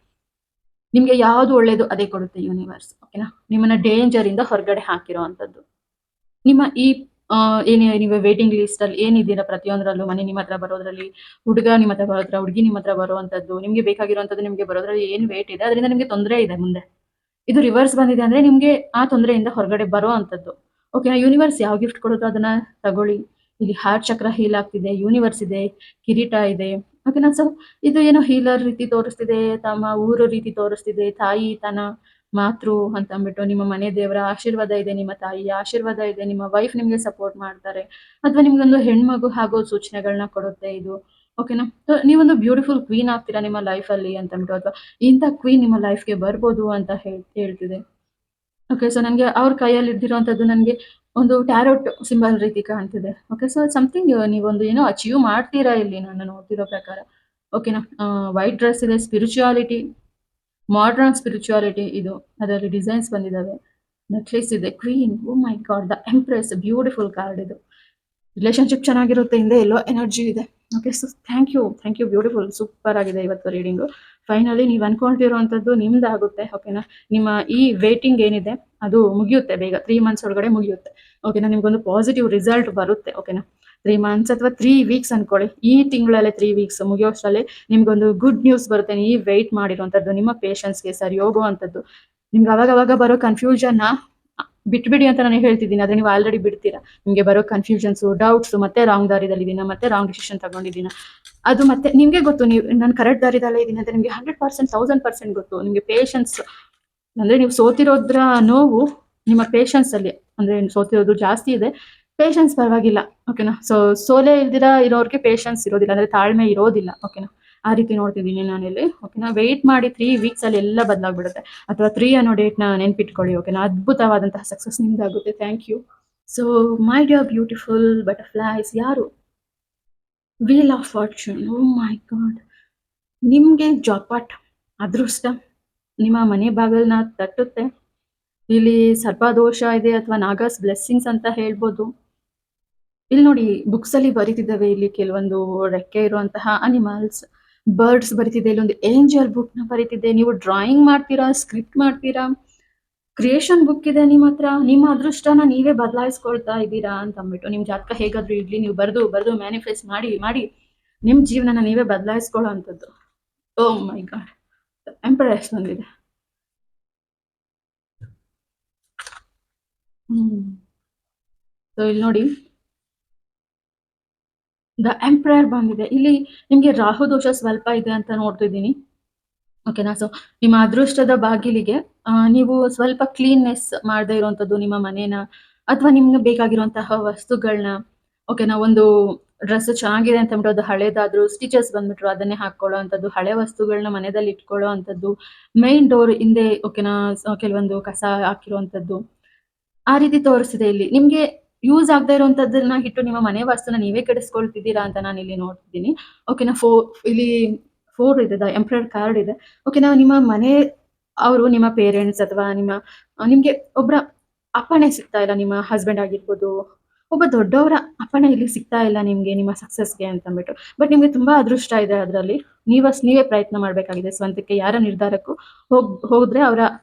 ನಿಮ್ಗೆ ಯಾವ್ದು ಒಳ್ಳೇದು ಅದೇ ಕೊಡುತ್ತೆ ಯೂನಿವರ್ಸ್. ಓಕೆನಾ. ನಿಮ್ಮನ್ನ ಡೇಂಜರ್ ಇಂದ ಹೊರಗಡೆ ಹಾಕಿರುವಂತದ್ದು. ನಿಮ್ಮ ಈ ಏನೇ ನೀವು ವೇಟಿಂಗ್ ಲಿಸ್ಟ್ ಅಲ್ಲಿ ಏನಿದ್ದೀರಾ ಪ್ರತಿಯೊಂದರಲ್ಲೂ, ಮನೆ ನಿಮ್ಮ ಹತ್ರ ಬರೋದ್ರಲ್ಲಿ, ಹುಡುಗ ನಿಮ್ಮ ಹತ್ರ ಬರೋದ್ರ, ಹುಡುಗಿ ನಿಮ್ಮ ಹತ್ರ ಬರುವಂತದ್ದು, ನಿಮ್ಗೆ ಬೇಕಾಗಿರುವಂತದ್ದು ನಿಮ್ಗೆ ಬರೋದ್ರಲ್ಲಿ ಏನು ವೇಟ್ ಇದೆ ಅದರಿಂದ ನಿಮ್ಗೆ ತೊಂದರೆ ಇದೆ ಮುಂದೆ. ಇದು ರಿವರ್ಸ್ ಬಂದಿದೆ ಅಂದ್ರೆ ನಿಮ್ಗೆ ಆ ತೊಂದರೆಯಿಂದ ಹೊರಗಡೆ ಬರೋ ಅಂತದ್ದು. ಓಕೆನಾ. ಯೂನಿವರ್ಸ್ ಯಾವ ಗಿಫ್ಟ್ ಕೊಡುತ್ತೋ ಅದನ್ನ ತಗೊಳ್ಳಿ. ಇಲ್ಲಿ ಹಾರ್ಟ್ ಚಕ್ರ ಹೀಲ್ ಆಗ್ತಿದೆ, ಯೂನಿವರ್ಸ್ ಇದೆ, ಕಿರೀಟ ಇದೆ. ಓಕೆನಾ. ಸೊ ಇದು ಏನೋ ಹೀಲರ್ ರೀತಿ ತೋರಿಸ್ತಿದೆ, ತಮ್ಮ ಊರು ರೀತಿ ತೋರಿಸ್ತಿದೆ, ತಾಯಿ ತನ ಮಾತೃ ಅಂತ ಅಂದ್ಬಿಟ್ಟು ನಿಮ್ಮ ಮನೆ ದೇವರ ಆಶೀರ್ವಾದ ಇದೆ, ನಿಮ್ಮ ತಾಯಿಯ ಆಶೀರ್ವಾದ ಇದೆ, ನಿಮ್ಮ ವೈಫ್ ನಿಮ್ಗೆ ಸಪೋರ್ಟ್ ಮಾಡ್ತಾರೆ, ಅಥವಾ ನಿಮ್ಗೊಂದು ಹೆಣ್ಮಗು ಆಗೋ ಸೂಚನೆಗಳನ್ನ ಕೊಡುತ್ತೆ ಇದು. ಓಕೆನಾ. ಸೊ ನೀವೊಂದು ಬ್ಯೂಟಿಫುಲ್ ಕ್ವೀನ್ ಆಗ್ತೀರಾ ನಿಮ್ಮ ಲೈಫ್ ಅಲ್ಲಿ ಅಂತ ಅಂದ್ಬಿಟ್ಟು, ಅಥವಾ ಇಂಥ ಕ್ವೀನ್ ನಿಮ್ಮ ಲೈಫ್ಗೆ ಬರ್ಬೋದು ಅಂತ ಹೇಳ್ತಿದೆ. ಓಕೆ. ಸೊ ನನಗೆ ಅವ್ರ ಕೈಯಲ್ಲಿ ಇದ್ದಿರುವಂತದ್ದು ನನಗೆ ಒಂದು ಟ್ಯಾರೋಟ್ ಸಿಂಬಲ್ ರೀತಿ ಕಾಣ್ತಿದೆ. ಓಕೆ. ಸೊ ಸಮಥಿಂಗ್ ನೀವೊಂದು ಏನೋ ಅಚೀವ್ ಮಾಡ್ತೀರಾ ಇಲ್ಲಿ ನಾನು ನೋಡ್ತಿರೋ ಪ್ರಕಾರ. ಓಕೆನಾ. ವೈಟ್ ಡ್ರೆಸ್ ಇದೆ, ಸ್ಪಿರಿಚುಯಾಲಿಟಿ, ಮಾಡರ್ನ್ ಸ್ಪಿರಿಚುಯಾಲಿಟಿ ಇದು. ಅದರಲ್ಲಿ ಡಿಸೈನ್ಸ್ ಬಂದಿದ್ದಾವೆ, ನೆಕ್ಲೆಸ್ ಇದೆ, queen, oh my god, the empress, beautiful card ಇದು. ರಿಲೇಶನ್ಶಿಪ್ ಚೆನ್ನಾಗಿರುತ್ತೆ, ಹಿಂದೆ ಎಲ್ಲೋ ಎನರ್ಜಿ ಇದೆ. Okay. So thank you. Beautiful. Super ಆಗಿದೆ ಇವತ್ತು ರೀಡಿಂಗು. ಫೈನಲಿ ನೀವು ಅನ್ಕೊಂಡಿರುವಂಥದ್ದು ನಿಮ್ದಾಗುತ್ತೆ. ಓಕೆನಾ? ನಿಮ್ಮ ಈ ವೇಟಿಂಗ್ ಏನಿದೆ ಅದು ಮುಗಿಯುತ್ತೆ ಬೇಗ. 3 ಮಂತ್ಸ್ ಒಳಗಡೆ ಮುಗಿಯುತ್ತೆ. ಓಕೆನಾ? ನಿಮ್ಗೊಂದು ಪಾಸಿಟಿವ್ ರಿಸಲ್ಟ್ ಬರುತ್ತೆ. ಓಕೆನಾ? 3 ಮಂತ್ಸ್ ಅಥವಾ 3 ವೀಕ್ಸ್ ಅನ್ಕೊಳ್ಳಿ. ಈ ತಿಂಗಳಲ್ಲೇ 3 ವೀಕ್ಸ್ ಮುಗಿಯೋಷ್ಟರಲ್ಲೇ ನಿಮ್ಗೊಂದು ಗುಡ್ ನ್ಯೂಸ್ ಬರುತ್ತೆ. ನೀವು ವೇಟ್ ಮಾಡಿರುವಂಥದ್ದು ನಿಮ್ಮ ಪೇಷನ್ಸ್‌ಗೆ ಸರಿ ಹೋಗುವಂಥದ್ದು. ನಿಮ್ಗೆ ಅವಾಗವಾಗ ಬರೋ ಕನ್‌ಫ್ಯೂಷನ್‌ನ ಬಿಟ್ಬಿಡಿ ಅಂತ ನಾನು ಹೇಳ್ತಿದ್ದೀನಿ. ಆದ್ರೆ ನೀವು ಆಲ್ರೆಡಿ ಬಿಡ್ತೀರಾ. ನಿಮ್ಗೆ ಬರೋ ಕನ್‌ಫ್ಯೂಷನ್ಸು, ಡೌಟ್ಸು, ಮತ್ತೆ ರಾಂಗ್ ದಾರಿದಲ್ಲಿದ್ದೀನ, ಮತ್ತೆ ರಾಂಗ್ ಡಿಸಿಷನ್ ತಗೊಂಡಿದ್ದೀನ. ಅದು ಮತ್ತೆ ನಿಮ್ಗೆ ಗೊತ್ತು ನೀವು ನಾನು ಕರೆಕ್ಟ್ ದಾರಿದಲ್ಲೇ ಇದ್ದೀನಿ ಅಂತ ನಿಮ್ಗೆ 100% 1000% ಗೊತ್ತು. ನಿಮ್ಗೆ ಪೇಷನ್ಸ್ ಅಂದ್ರೆ ನೀವು ಸೋತಿರೋದ್ರ ನೋವು ನಿಮ್ಮ ಪೇಷನ್ಸ್ ಅಲ್ಲಿ ಅಂದ್ರೆ ಸೋತಿರೋದು ಜಾಸ್ತಿ ಇದೆ. ಪೇಷನ್ಸ್ ಪರವಾಗಿಲ್ಲ. ಓಕೆನಾ? ಸೊ ಸೋಲೇ ಇಲ್ದಿರ ಇರೋರ್ಗೆ ಪೇಷನ್ಸ್ ಇರೋದಿಲ್ಲ. ಅಂದ್ರೆ ತಾಳ್ಮೆ ಇರೋದಿಲ್ಲ. ಓಕೆನಾ? ಆ ರೀತಿ ನೋಡ್ತಿದ್ದೀನಿ ನಾನಿಲ್ಲಿ. ಓಕೆನಾ? ವೇಟ್ ಮಾಡಿ 3 ವೀಕ್ಸ್ ಅಲ್ಲಿ ಎಲ್ಲ ಬದಲಾಗ್ಬಿಡುತ್ತೆ. ಅಥವಾ 3 ಅನ್ನೋ ಡೇಟ್‌ನ ನೆನ್ಪಿಟ್ಕೊಳ್ಳಿ. ಓಕೆನಾ? ಅದ್ಭುತವಾದಂತಹ ಸಕ್ಸಸ್ ನಿಮ್ದಾಗುತ್ತೆ. Thank you. So my dear beautiful butterflies ಯಾರು? Wheel of fortune. Oh my god! ನಿಮ್ಗೆ ಜಾಕ್ಪಾಟ್ ಅದೃಷ್ಟ ನಿಮ್ಮ ಮನೆ ಬಾಗಿಲನ್ನ ತಟ್ಟುತ್ತೆ. ಇಲ್ಲಿ ಸರ್ಪದೋಷ ಇದೆ ಅಥವಾ ನಾಗಾಸ್ ಬ್ಲೆಸ್ಸಿಂಗ್ಸ್ ಅಂತ ಹೇಳ್ಬೋದು. ಇಲ್ಲಿ ನೋಡಿ ಬುಕ್ಸ್ ಅಲ್ಲಿ ಬರೀತಿದ್ದಾವೆ ಇಲ್ಲಿ ಕೆಲವೊಂದು ರೆಕ್ಕೆ ಇರುವಂತಹ ಅನಿಮಲ್ಸ್, ಬರ್ಡ್ಸ್ ಬರೀತಿದೆ. ಇಲ್ಲೊಂದು ಏಂಜಲ್ ಬುಕ್ ನ ಬರೀತಿದೆ. ನೀವು ಡ್ರಾಯಿಂಗ್ ಮಾಡ್ತೀರಾ, ಸ್ಕ್ರಿಪ್ಟ್ ಮಾಡ್ತೀರಾ, ಕ್ರಿಯೇಷನ್ ಬುಕ್ ಇದೆ ನಿಮ್ಮ ಹತ್ರ. ನಿಮ್ಮ ಅದೃಷ್ಟನ ನೀವೇ ಬದಲಾಯಿಸ್ಕೊಳ್ತಾ ಇದ್ದೀರಾ ಅಂತ ಅಂದ್ಬಿಟ್ಟು. ನಿಮ್ ಜಾತಕ ಹೇಗಾದ್ರೂ ಇರ್ಲಿ, ನೀವು ಬರ್ದು ಮ್ಯಾನಿಫೆಸ್ಟ್ ಮಾಡಿ ಮಾಡಿ ನಿಮ್ ಜೀವನನ ನೀವೇ ಬದಲಾಯಿಸ್ಕೊಳ್ಳೋ ಅಂಥದ್ದು. ಓ ಮೈ ಗಾಡ್! ಎಂಪರಸ್ ಬಂದಿದೆ. ಸೊ ಇಲ್ಲಿ ನೋಡಿ ದ ಎಂಪರರ್ ಬಂದಿದೆ. ಇಲ್ಲಿ ನಿಮ್ಗೆ ರಾಹು ದೋಷ ಸ್ವಲ್ಪ ಇದೆ ಅಂತ ನೋಡ್ತಿದ್ದೀನಿ. ಓಕೆನಾ? ಸೊ ನಿಮ್ಮ ಅದೃಷ್ಟದ ಬಾಗಿಲಿಗೆ ನೀವು ಸ್ವಲ್ಪ ಕ್ಲೀನ್ನೆಸ್ ಮಾಡದೇ ಇರುವಂಥದ್ದು ನಿಮ್ಮ ಮನೇನ, ಅಥವಾ ನಿಮ್ಗೆ ಬೇಕಾಗಿರುವಂತಹ ವಸ್ತುಗಳನ್ನ, ಓಕೆನಾ? ಒಂದು ಡ್ರೆಸ್ ಚೆನ್ನಾಗಿದೆ ಅಂತ ಅಂದ್ಬಿಟ್ಟು ಅದು ಹಳೇದಾದ್ರೂ ಸ್ಟಿಚಸ್ ಬಂದ್ಬಿಟ್ರು ಅದನ್ನೇ ಹಾಕೊಳ್ಳೋ ಅಂಥದ್ದು, ಹಳೆ ವಸ್ತುಗಳನ್ನ ಮನೆಯಲ್ಲಿ ಇಟ್ಕೊಳ್ಳೋ ಅಂಥದ್ದು, ಮೈನ್ ಡೋರ್ ಹಿಂದೆ ಓಕೆನಾ? ಕೆಲವೊಂದು ಕಸ ಹಾಕಿರುವಂಥದ್ದು, ಆ ರೀತಿ ತೋರಿಸ್ತಿದೆ ಇಲ್ಲಿ. ನಿಮ್ಗೆ ಯೂಸ್ ಆಗದೆ ಇರುವಂತದ್ದನ್ನ ಇಟ್ಟು ನಿಮ್ಮ ಮನೆ ವಾಸ್ತುನ ನೀವೇ ಕೆಡಿಸ್ಕೊಳ್ತಿದ್ದೀರಾ ಅಂತ ನಾನಿಲ್ಲಿ ನೋಡ್ತಿದ್ದೀನಿ. ಓಕೆನಾ? ಇಲ್ಲಿ 4 ಇದೆ. ದ ಎಂಪರರ್ ಕಾರ್ಡ್ ಇದೆ. ಓಕೆನಾ? ನಿಮ್ಮ ಮನೆ ಅವರು ನಿಮ್ಮ ಪೇರೆಂಟ್ಸ್ ಅಥವಾ ನಿಮ್ಗೆ ಒಬ್ರ ಅಪ್ಪಣೆ ಸಿಗ್ತಾ ಇಲ್ಲ. ನಿಮ್ಮ ಹಸ್ಬೆಂಡ್ ಆಗಿರ್ಬೋದು, ಒಬ್ಬ ದೊಡ್ಡವರ ಅಪ್ಪಣೆ ಇಲ್ಲಿ ಸಿಗ್ತಾ ಇಲ್ಲ ನಿಮ್ಗೆ ನಿಮ್ಮ ಸಕ್ಸಸ್‌ಗೆ ಅಂತ ಅಂದ್ಬಿಟ್ಟು. ಬಟ್ ನಿಮ್ಗೆ ತುಂಬಾ ಅದೃಷ್ಟ ಇದೆ ಅದ್ರಲ್ಲಿ. ನೀವೇ ಪ್ರಯತ್ನ ಮಾಡ್ಬೇಕಾಗಿದೆ ಸ್ವಂತಕ್ಕೆ. ಯಾರ ನಿರ್ಧಾರಕ್ಕೂ ಹೋದ್ರೆ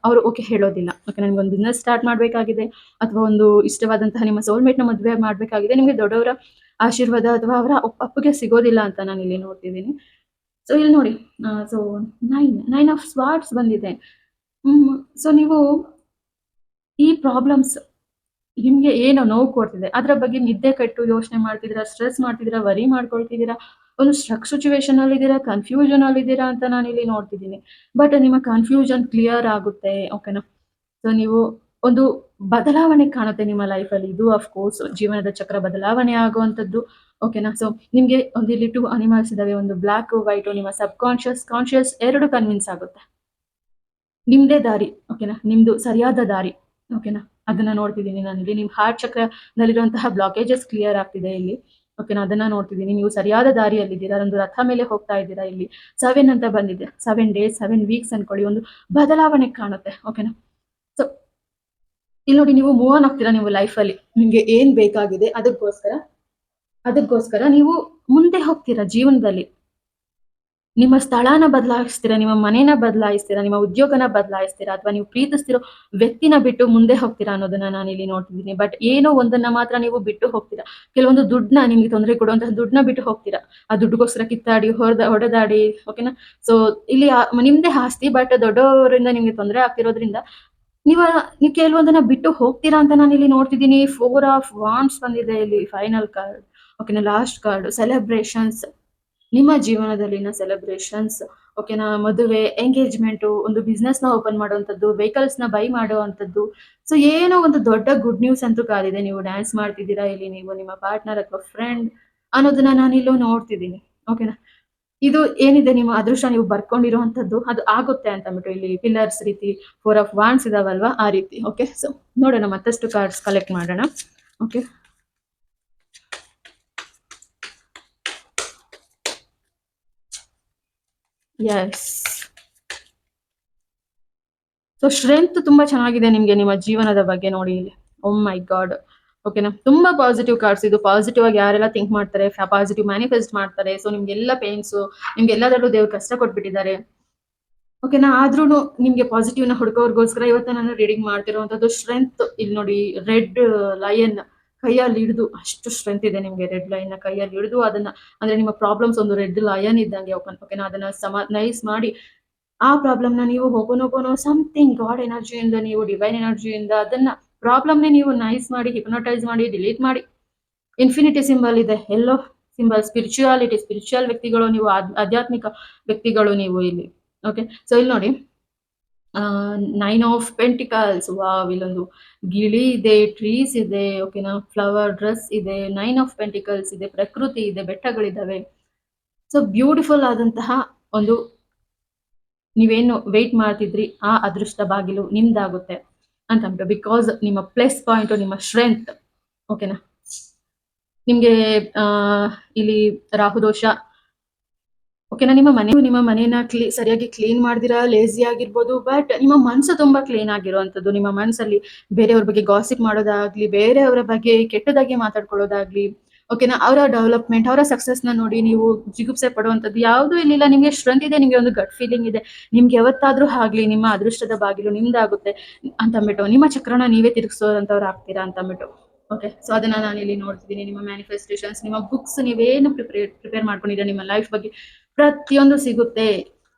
ಅವ್ರು ಓಕೆ ಹೇಳೋದಿಲ್ಲ. ಓಕೆನಾ? ನಿಮ್ಗೊಂದು ಬಿಸ್ನೆಸ್ ಸ್ಟಾರ್ಟ್ ಮಾಡ್ಬೇಕಾಗಿದೆ ಅಥವಾ ಒಂದು ಇಷ್ಟವಾದಂತಹ ನಿಮ್ಮ ಸೋಲ್‌ಮೇಟ್‌ನ ಮದುವೆ ಮಾಡ್ಬೇಕಾಗಿದೆ. ನಿಮ್ಗೆ ದೊಡ್ಡವರ ಆಶೀರ್ವಾದ ಅಥವಾ ಅವರ ಒಪ್ಪಿಗೆ ಸಿಗೋದಿಲ್ಲ ಅಂತ ನಾನಿಲ್ಲಿ ನೋಡ್ತಿದ್ದೀನಿ. ಸೊ ಇಲ್ಲಿ ನೋಡಿ ಸೊ 9 ಆಫ್ ಸ್ವಾರ್ಡ್ಸ್ ಬಂದಿದೆ. ಸೊ ನೀವು ಈ ಪ್ರಾಬ್ಲಮ್ಸ್ ನಿಮ್ಗೆ ಏನು ನೋವು ಕೊಡ್ತಿದೆ, ಅದ್ರ ಬಗ್ಗೆ ನಿದ್ದೆ ಕೆಟ್ಟು ಯೋಚನೆ ಮಾಡ್ತಿದ್ದೀರಾ, ಸ್ಟ್ರೆಸ್ ಮಾಡ್ತಿದ್ದೀರಾ, ವರಿ ಮಾಡ್ಕೊಳ್ತಿದ್ದೀರಾ, ಒಂದು ಸ್ಟ್ರಕ್ ಸಿಚುಯೇಷನ್ ಅಲ್ಲಿದ್ದೀರಾ, ಕನ್ಫ್ಯೂಷನ್ ಅಲ್ಲಿದ್ದೀರಾ ಅಂತ ನಾನಿಲ್ಲಿ ನೋಡ್ತಿದ್ದೀನಿ. ಬಟ್ ನಿಮ್ಮ ಕನ್ಫ್ಯೂಷನ್ ಕ್ಲಿಯರ್ ಆಗುತ್ತೆ. ಓಕೆನಾ? ಸೊ ನೀವು ಒಂದು ಬದಲಾವಣೆ ಕಾಣುತ್ತೆ ನಿಮ್ಮ ಲೈಫಲ್ಲಿ. ಇದು ಆಫ್ ಕೋರ್ಸ್ ಜೀವನದ ಚಕ್ರ ಬದಲಾವಣೆ ಆಗುವಂಥದ್ದು. ಓಕೆನಾ? ಸೊ ನಿಮ್ಗೆ ಇಲ್ಲಿ 2 ಅನಿಮಲ್ಸ್ ಇದಾವೆ. ಒಂದು ಬ್ಲಾಕ್, ವೈಟ್. ನಿಮ್ಮ ಸಬ್ ಕಾನ್ಷಿಯಸ್ 2 ಕನ್ವಿನ್ಸ್ ಆಗುತ್ತೆ. ನಿಮ್ದೇ ದಾರಿ. ಓಕೆನಾ? ನಿಮ್ದು ಸರಿಯಾದ ದಾರಿ. ಓಕೆನಾ? ಅದನ್ನ ನೋಡ್ತಿದ್ದೀನಿ ನಾನಿಲ್ಲಿ. ನಿಮ್ ಹಾರ್ಟ್ ಚಕ್ರದಲ್ಲಿರುವಂತಹ ಬ್ಲಾಕೇಜಸ್ ಕ್ಲಿಯರ್ ಆಗ್ತಿದೆ ಇಲ್ಲಿ. ಓಕೆನಾ? ಅದನ್ನ ನೋಡ್ತಿದ್ದೀನಿ. ನೀವು ಸರಿಯಾದ ದಾರಿಯಲ್ಲಿದ್ದೀರಾ. ಒಂದು ರಥ ಮೇಲೆ ಹೋಗ್ತಾ ಇದ್ದೀರಾ ಇಲ್ಲಿ. 7 ಅಂತ ಬಂದಿದೆ. 7 ಡೇಸ್, 7 ವೀಕ್ಸ್ ಅನ್ಕೊಳ್ಳಿ. ಒಂದು ಬದಲಾವಣೆ ಕಾಣುತ್ತೆ. ಓಕೆನಾ? ಸೊ ಇಲ್ಲಿ ನೋಡಿ ನೀವು ಮೂವ್ ಆನ್ ಆಗ್ತೀರಾ ನೀವು ಲೈಫಲ್ಲಿ. ನಿಮ್ಗೆ ಏನ್ ಬೇಕಾಗಿದೆ ಅದಕ್ಕೋಸ್ಕರ ನೀವು ಮುಂದೆ ಹೋಗ್ತೀರಾ ಜೀವನದಲ್ಲಿ. ನಿಮ್ಮ ಸ್ಥಳನ ಬದಲಾಯಿಸ್ತೀರಾ, ನಿಮ್ಮ ಮನೇನ ಬದಲಾಯಿಸ್ತೀರಾ, ನಿಮ್ಮ ಉದ್ಯೋಗನ ಬದಲಾಯಿಸ್ತೀರಾ, ಅಥವಾ ನೀವು ಪ್ರೀತಿಸ್ತಿರೋ ವ್ಯಕ್ತಿನ ಬಿಟ್ಟು ಮುಂದೆ ಹೋಗ್ತೀರಾ ಅನ್ನೋದನ್ನ ನಾನಿಲ್ಲಿ ನೋಡ್ತಿದ್ದೀನಿ. ಬಟ್ ಏನೋ ಒಂದನ್ನ ಮಾತ್ರ ನೀವು ಬಿಟ್ಟು ಹೋಗ್ತೀರಾ. ಕೆಲವೊಂದು ದುಡ್ಡನ್ನ, ನಿಮ್ಗೆ ತೊಂದರೆ ಕೊಡುವಂತಹ ದುಡ್ಡನ್ನ ಬಿಟ್ಟು ಹೋಗ್ತೀರಾ. ಆ ದುಡ್ಡುಗೋಸ್ಕರ ಕಿತ್ತಾಡಿ, ಹೊಡೆದಾಡಿ. ಓಕೆನಾ? ಸೊ ಇಲ್ಲಿ ನಿಮ್ದೇ ಆಸ್ತಿ, ಬಟ್ ದೊಡ್ಡವರಿಂದ ನಿಮ್ಗೆ ತೊಂದರೆ ಆಗ್ತಿರೋದ್ರಿಂದ ನೀವು ಕೆಲವೊಂದನ್ನ ಬಿಟ್ಟು ಹೋಗ್ತೀರಾ ಅಂತ ನಾನಿಲ್ಲಿ ನೋಡ್ತಿದ್ದೀನಿ. 4 ಆಫ್ ವಾಂಡ್ಸ್ ಬಂದಿದೆ ಇಲ್ಲಿ ಫೈನಲ್ ಕಾರ್ಡ್. ಓಕೆನಾ? Last card celebrations. ನಿಮ್ಮ ಜೀವನದಲ್ಲಿನ ಸೆಲೆಬ್ರೇಷನ್ಸ್. ಓಕೆನಾ? ಮದುವೆ, ಎಂಗೇಜ್‌ಮೆಂಟು, ಒಂದು ಬಿಸ್ನೆಸ್‌ನ ಓಪನ್ ಮಾಡುವಂಥದ್ದು, ವೆಹಿಕಲ್ಸ್‌ನ ಬೈ ಮಾಡುವಂಥದ್ದು. ಸೊ ಏನೋ ಒಂದು ದೊಡ್ಡ ಗುಡ್ ನ್ಯೂಸ್ ಅಂತೂ ಕಾದಿದೆ. ನೀವು ಡ್ಯಾನ್ಸ್ ಮಾಡ್ತಿದ್ದೀರಾ ಇಲ್ಲಿ, ನೀವು ನಿಮ್ಮ ಪಾರ್ಟ್ನರ್ ಅಥವಾ ಫ್ರೆಂಡ್ ಅನ್ನೋದನ್ನ ನಾನಿಲ್ಲೂ ನೋಡ್ತಿದ್ದೀನಿ. ಓಕೆನಾ? ಇದು ಏನಿದೆ ನಿಮ್ಮ ಅದೃಷ್ಟ ನೀವು ಬರ್ಕೊಂಡಿರುವಂಥದ್ದು ಅದು ಆಗುತ್ತೆ ಅಂತ ಅಂದ್ಬಿಟ್ಟು ಇಲ್ಲಿ ಪಿಲ್ಲರ್ಸ್ ರೀತಿ 4 ಆಫ್ ವಾಂಡ್ಸ್ ಇದಾವಲ್ವಾ ಆ ರೀತಿ. ಓಕೆ? ಸೊ ನೋಡೋಣ, ಮತ್ತಷ್ಟು ಕಾರ್ಡ್ಸ್ ಕಲೆಕ್ಟ್ ಮಾಡೋಣ. ಓಕೆ? ಯೆಸ್. ಸೊ ಸ್ಟ್ರೆಂತ್ ತುಂಬಾ ಚೆನ್ನಾಗಿದೆ ನಿಮ್ಗೆ ನಿಮ್ಮ ಜೀವನದ ಬಗ್ಗೆ ನೋಡಿ ಇಲ್ಲಿ. ಓಹ್ ಮೈ ಗಾಡ್! ಓಕೆನಾ? ತುಂಬಾ ಪಾಸಿಟಿವ್ ಕಾರ್ಡ್ಸ್ ಇದು. ಪಾಸಿಟಿವ್ ಆಗಿ ಯಾರೆಲ್ಲ ಥಿಂಕ್ ಮಾಡ್ತಾರೆ, ಪಾಸಿಟಿವ್ ಮ್ಯಾನಿಫೆಸ್ಟ್ ಮಾಡ್ತಾರೆ. ಸೊ ನಿಮ್ಗೆಲ್ಲ ಪೇನ್ಸು, ನಿಮ್ಗೆಲ್ಲದರಲ್ಲೂ ದೇವ್ರು ಕಷ್ಟ ಕೊಟ್ಬಿಟ್ಟಿದ್ದಾರೆ. ಓಕೆನಾ? ಆದ್ರೂನು ನಿಮ್ಗೆ ಪಾಸಿಟಿವ್‌ನ ಹುಡುಕೋರ್ಗೋಸ್ಕರ ಇವತ್ತು ನಾನು ರೀಡಿಂಗ್ ಮಾಡ್ತಿರುವಂತದ್ದು ಸ್ಟ್ರೆಂತ್. ಇಲ್ಲಿ ನೋಡಿ, ರೆಡ್ ಲಯನ್ ಕೈಯಲ್ಲಿ ಹಿಡಿದು ಅಷ್ಟು ಸ್ಟ್ರೆಂತ್ ಇದೆ ನಿಮ್ಗೆ. ರೆಡ್ ಲಯನ್‌ನ ಕೈಯಲ್ಲಿ ಹಿಡಿದು ಅದನ್ನ, ಅಂದ್ರೆ ನಿಮ್ಮ ಪ್ರಾಬ್ಲಮ್ಸ್ ಒಂದು ರೆಡ್ ಲಯನ್ ಇದ್ದಂಗೆ ಓಕೆನಾ? ಅದನ್ನ ನೈಸ್ ಮಾಡಿ ಆ ಪ್ರಾಬ್ಲಮ್‌ನ ನೀವು ಹೋಪೋನೋಪೋನೋ ಸಮಥಿಂಗ್ ಗಾಡ್ ಎನರ್ಜಿಯಿಂದ, ನೀವು ಡಿವೈನ್ ಎನರ್ಜಿಯಿಂದ ಅದನ್ನ ಪ್ರಾಬ್ಲಮ್‌ನೇ ನೀವು ನೈಸ್ ಮಾಡಿ, ಹಿಪ್ನೋಟೈಸ್ ಮಾಡಿ, ಡಿಲೀಟ್ ಮಾಡಿ. ಇನ್ಫಿನಿಟಿ ಸಿಂಬಲ್ ಇದೆ, ಎಲ್ಲೋ ಸಿಂಬಲ್, ಸ್ಪಿರಿಚುಯಾಲಿಟಿ, ಸ್ಪಿರಿಚುವಲ್ ವ್ಯಕ್ತಿಗಳು ನೀವು, ಆಧ್ಯಾತ್ಮಿಕ ವ್ಯಕ್ತಿಗಳು ನೀವು ಇಲ್ಲಿ. ಓಕೆ, ಸೊ ಇಲ್ಲಿ ನೋಡಿ, ನೈನ್ ಆಫ್ ಪೆಂಟಿಕಲ್ಸ್. ವಾವ್! ಇಲ್ಲೊಂದು ಗಿಳಿ ಇದೆ, ಟ್ರೀಸ್ ಇದೆ, ಓಕೆನಾ? ಫ್ಲವರ್ ಡ್ರೆಸ್ ಇದೆ, ನೈನ್ ಆಫ್ ಪೆಂಟಿಕಲ್ಸ್ ಇದೆ, ಪ್ರಕೃತಿ ಇದೆ, ಬೆಟ್ಟಗಳಿದ್ದಾವೆ. ಸೊ ಬ್ಯೂಟಿಫುಲ್ ಆದಂತಹ ಒಂದು, ನೀವೇನು ವೇಟ್ ಮಾಡ್ತಿದ್ರಿ ಆ ಅದೃಷ್ಟ ಬಾಗಿಲು ನಿಮ್ದಾಗುತ್ತೆ ಅಂತ ಅಂದ್ಬಿಟ್ಟು. ಬಿಕಾಸ್ ನಿಮ್ಮ ಪ್ಲಸ್ ಪಾಯಿಂಟ್ ನಿಮ್ಮ ಸ್ಟ್ರೆಂತ್. ಓಕೆನಾ? ನಿಮ್ಗೆ ಇಲ್ಲಿ ರಾಹುದೋಷ, ಓಕೆನಾ? ನಿಮ್ಮ ಮನೇನ ಸರಿಯಾಗಿ ಕ್ಲೀನ್ ಮಾಡ್ದಿರಾ, ಲೇಜಿ ಆಗಿರ್ಬೋದು. ಬಟ್ ನಿಮ್ಮ ಮನಸ್ಸು ತುಂಬಾ ಕ್ಲೀನ್ ಆಗಿರುವಂತದ್ದು. ನಿಮ್ಮ ಮನಸ್ಸಲ್ಲಿ ಬೇರೆಯವ್ರ ಬಗ್ಗೆ ಗಾಸಿಪ್ ಮಾಡೋದಾಗ್ಲಿ, ಬೇರೆಯವರ ಬಗ್ಗೆ ಕೆಟ್ಟದಾಗಿ ಮಾತಾಡ್ಕೊಳ್ಳೋದಾಗ್ಲಿ, ಓಕೆನಾ? ಅವರ ಡೆವಲಪ್ಮೆಂಟ್, ಅವರ ಸಕ್ಸಸ್‌ನ ನೋಡಿ ನೀವು ಜಿಗುಪ್ಸೆ ಪಡುವಂತದ್ದು ಯಾವುದೂ ಇಲ್ಲಿಲ್ಲ. ನಿಮ್ಗೆ ಸ್ಟ್ರೆಂತ್ ಇದೆ, ನಿಮ್ಗೆ ಒಂದು ಗಟ್ ಫೀಲಿಂಗ್ ಇದೆ. ನಿಮ್ಗೆ ಯಾವತ್ತಾದ್ರೂ ಆಗ್ಲಿ ನಿಮ್ಮ ಅದೃಷ್ಟದ ಬಾಗಿಲು ನಿಮ್ದಾಗುತ್ತೆ ಅಂತಂದ್ಬಿಟ್ಟು, ನಿಮ್ಮ ಚಕ್ರನ ನೀವೇ ತಿರುಗಿಸೋದಂತವ್ರು ಆಗ್ತೀರಾ ಅಂತಂದ್ಬಿಟ್ಟು. ಓಕೆ, ಸೊ ಅದನ್ನ ನಾನು ಇಲ್ಲಿ ನೋಡ್ತಿದ್ದೀನಿ. ನಿಮ್ಮ ಮ್ಯಾನಿಫೆಸ್ಟೇಷನ್ಸ್, ನಿಮ್ಮ ಬುಕ್ಸ್, ನೀವೇನು ಪ್ರಿಪೇರ್ ಮಾಡ್ಕೊಂಡಿದ್ದೀರಾ ನಿಮ್ಮ ಲೈಫ್ ಬಗ್ಗೆ ಪ್ರತಿಯೊಂದು ಸಿಗುತ್ತೆ.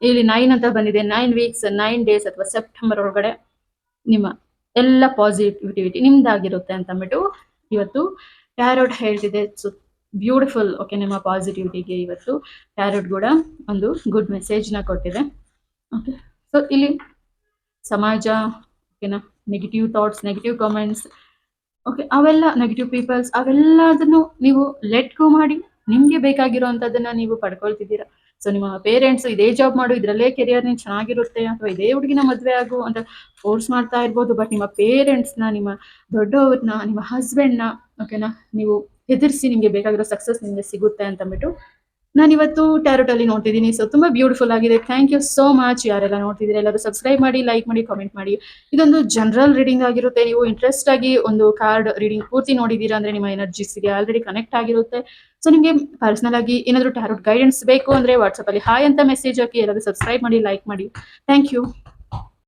ಇಲ್ಲಿ 9 ಅಂತ ಬಂದಿದೆ. 9 ವೀಕ್ಸ್, 9 ಡೇಸ್ ಅಥವಾ ಸೆಪ್ಟೆಂಬರ್ ಒಳಗಡೆ ನಿಮ್ಮ ಎಲ್ಲ ಪಾಸಿಟಿವಿಟಿ ನಿಮ್ದಾಗಿರುತ್ತೆ ಅಂತ ಅಂದ್ಬಿಟ್ಟು ಇವತ್ತು ಟ್ಯಾರೋಟ್ ಹೇಳ್ತಿದೆ. So beautiful. ಓಕೆ, ನಿಮ್ಮ ಪಾಸಿಟಿವಿಟಿಗೆ ಇವತ್ತು ಟ್ಯಾರೋಟ್ ಕೂಡ ಒಂದು ಗುಡ್ ಮೆಸೇಜ್ನ ಕೊಟ್ಟಿದೆ. ಓಕೆ, ಸೊ ಇಲ್ಲಿ ಸಮಾಜ, ಓಕೆನಾ? Negative thoughts, negative comments, okay, ಅವೆಲ್ಲ ನೆಗೆಟಿವ್ ಪೀಪಲ್ಸ್, ಅವೆಲ್ಲದನ್ನು ನೀವು ಲೆಟ್ ಗೋ ಮಾಡಿ ನಿಮ್ಗೆ ಬೇಕಾಗಿರುವಂತದನ್ನ ನೀವು ಪಡ್ಕೊಳ್ತಿದ್ದೀರಾ. ಸೊ ನಿಮ್ಮ ಪೇರೆಂಟ್ಸ್ ಇದೇ ಜಾಬ್ ಮಾಡು, ಇದ್ರಲ್ಲೇ ಕೆರಿಯರ್ ನೀನ್ ಚೆನ್ನಾಗಿರುತ್ತೆ, ಅಥವಾ ಇದೇ ಹುಡುಗಿನ ಮದ್ವೆ ಆಗು ಅಂತ ಫೋರ್ಸ್ ಮಾಡ್ತಾ ಇರ್ಬೋದು. ಬಟ್ ನಿಮ್ಮ ಪೇರೆಂಟ್ಸ್ನ, ನಿಮ್ಮ ದೊಡ್ಡವ್ರನ್ನ, ನಿಮ್ಮ ಹಸ್ಬೆಂಡ್ನ, ಓಕೆನಾ, ನೀವು ಹೆದರ್ಸಿ ನಿಮ್ಗೆ ಬೇಕಾಗಿರೋ ಸಕ್ಸಸ್ ನಿಮ್ಗೆ ಸಿಗುತ್ತೆ ಅಂತ ಅಂದ್ಬಿಟ್ಟು ನಾನು ಇವತ್ತು ಟ್ಯಾರೋಟ್ ಅಲ್ಲಿ ನೋಡ್ತಿದ್ದೀನಿ. ಸೊ ತುಂಬಾ ಬ್ಯೂಟಿಫುಲ್ ಆಗಿದೆ. Thank you so much. ಯಾರೆಲ್ಲ ನೋಡ್ತಿದ್ದೀರಾ ಎಲ್ಲರೂ ಸಬ್ಸ್ಕ್ರೈಬ್ ಮಾಡಿ, ಲೈಕ್ ಮಾಡಿ, ಕಾಮೆಂಟ್ ಮಾಡಿ. ಇದೊಂದು ಜನರಲ್ ರೀಡಿಂಗ್ ಆಗಿರುತ್ತೆ. ನೀವು ಇಂಟ್ರೆಸ್ಟ್ ಆಗಿ ಒಂದು ಕಾರ್ಡ್ ರೀಡಿಂಗ್ ಪೂರ್ತಿ ನೋಡಿದ್ದೀರಾ ಅಂದ್ರೆ ನಿಮ್ಮ ಎನರ್ಜಿಸ್ಗೆ ಆಲ್ರೆಡಿ ಕನೆಕ್ಟ್ ಆಗಿರುತ್ತೆ. ಸೊ ನಿಮಗೆ ಪರ್ಸನಲ್ ಆಗಿ ಏನಾದರೂ ಟ್ಯಾರೋಟ್ ಗೈಡೆನ್ಸ್ ಬೇಕು ಅಂದ್ರೆ ವಾಟ್ಸಪ್ ಅಲ್ಲಿ ಹಾಯ್ ಅಂತ ಮೆಸೇಜ್ ಹಾಕಿ. ಎಲ್ಲರೂ ಸಬ್ಸ್ಕ್ರೈಬ್ ಮಾಡಿ, ಲೈಕ್ ಮಾಡಿ. Thank you.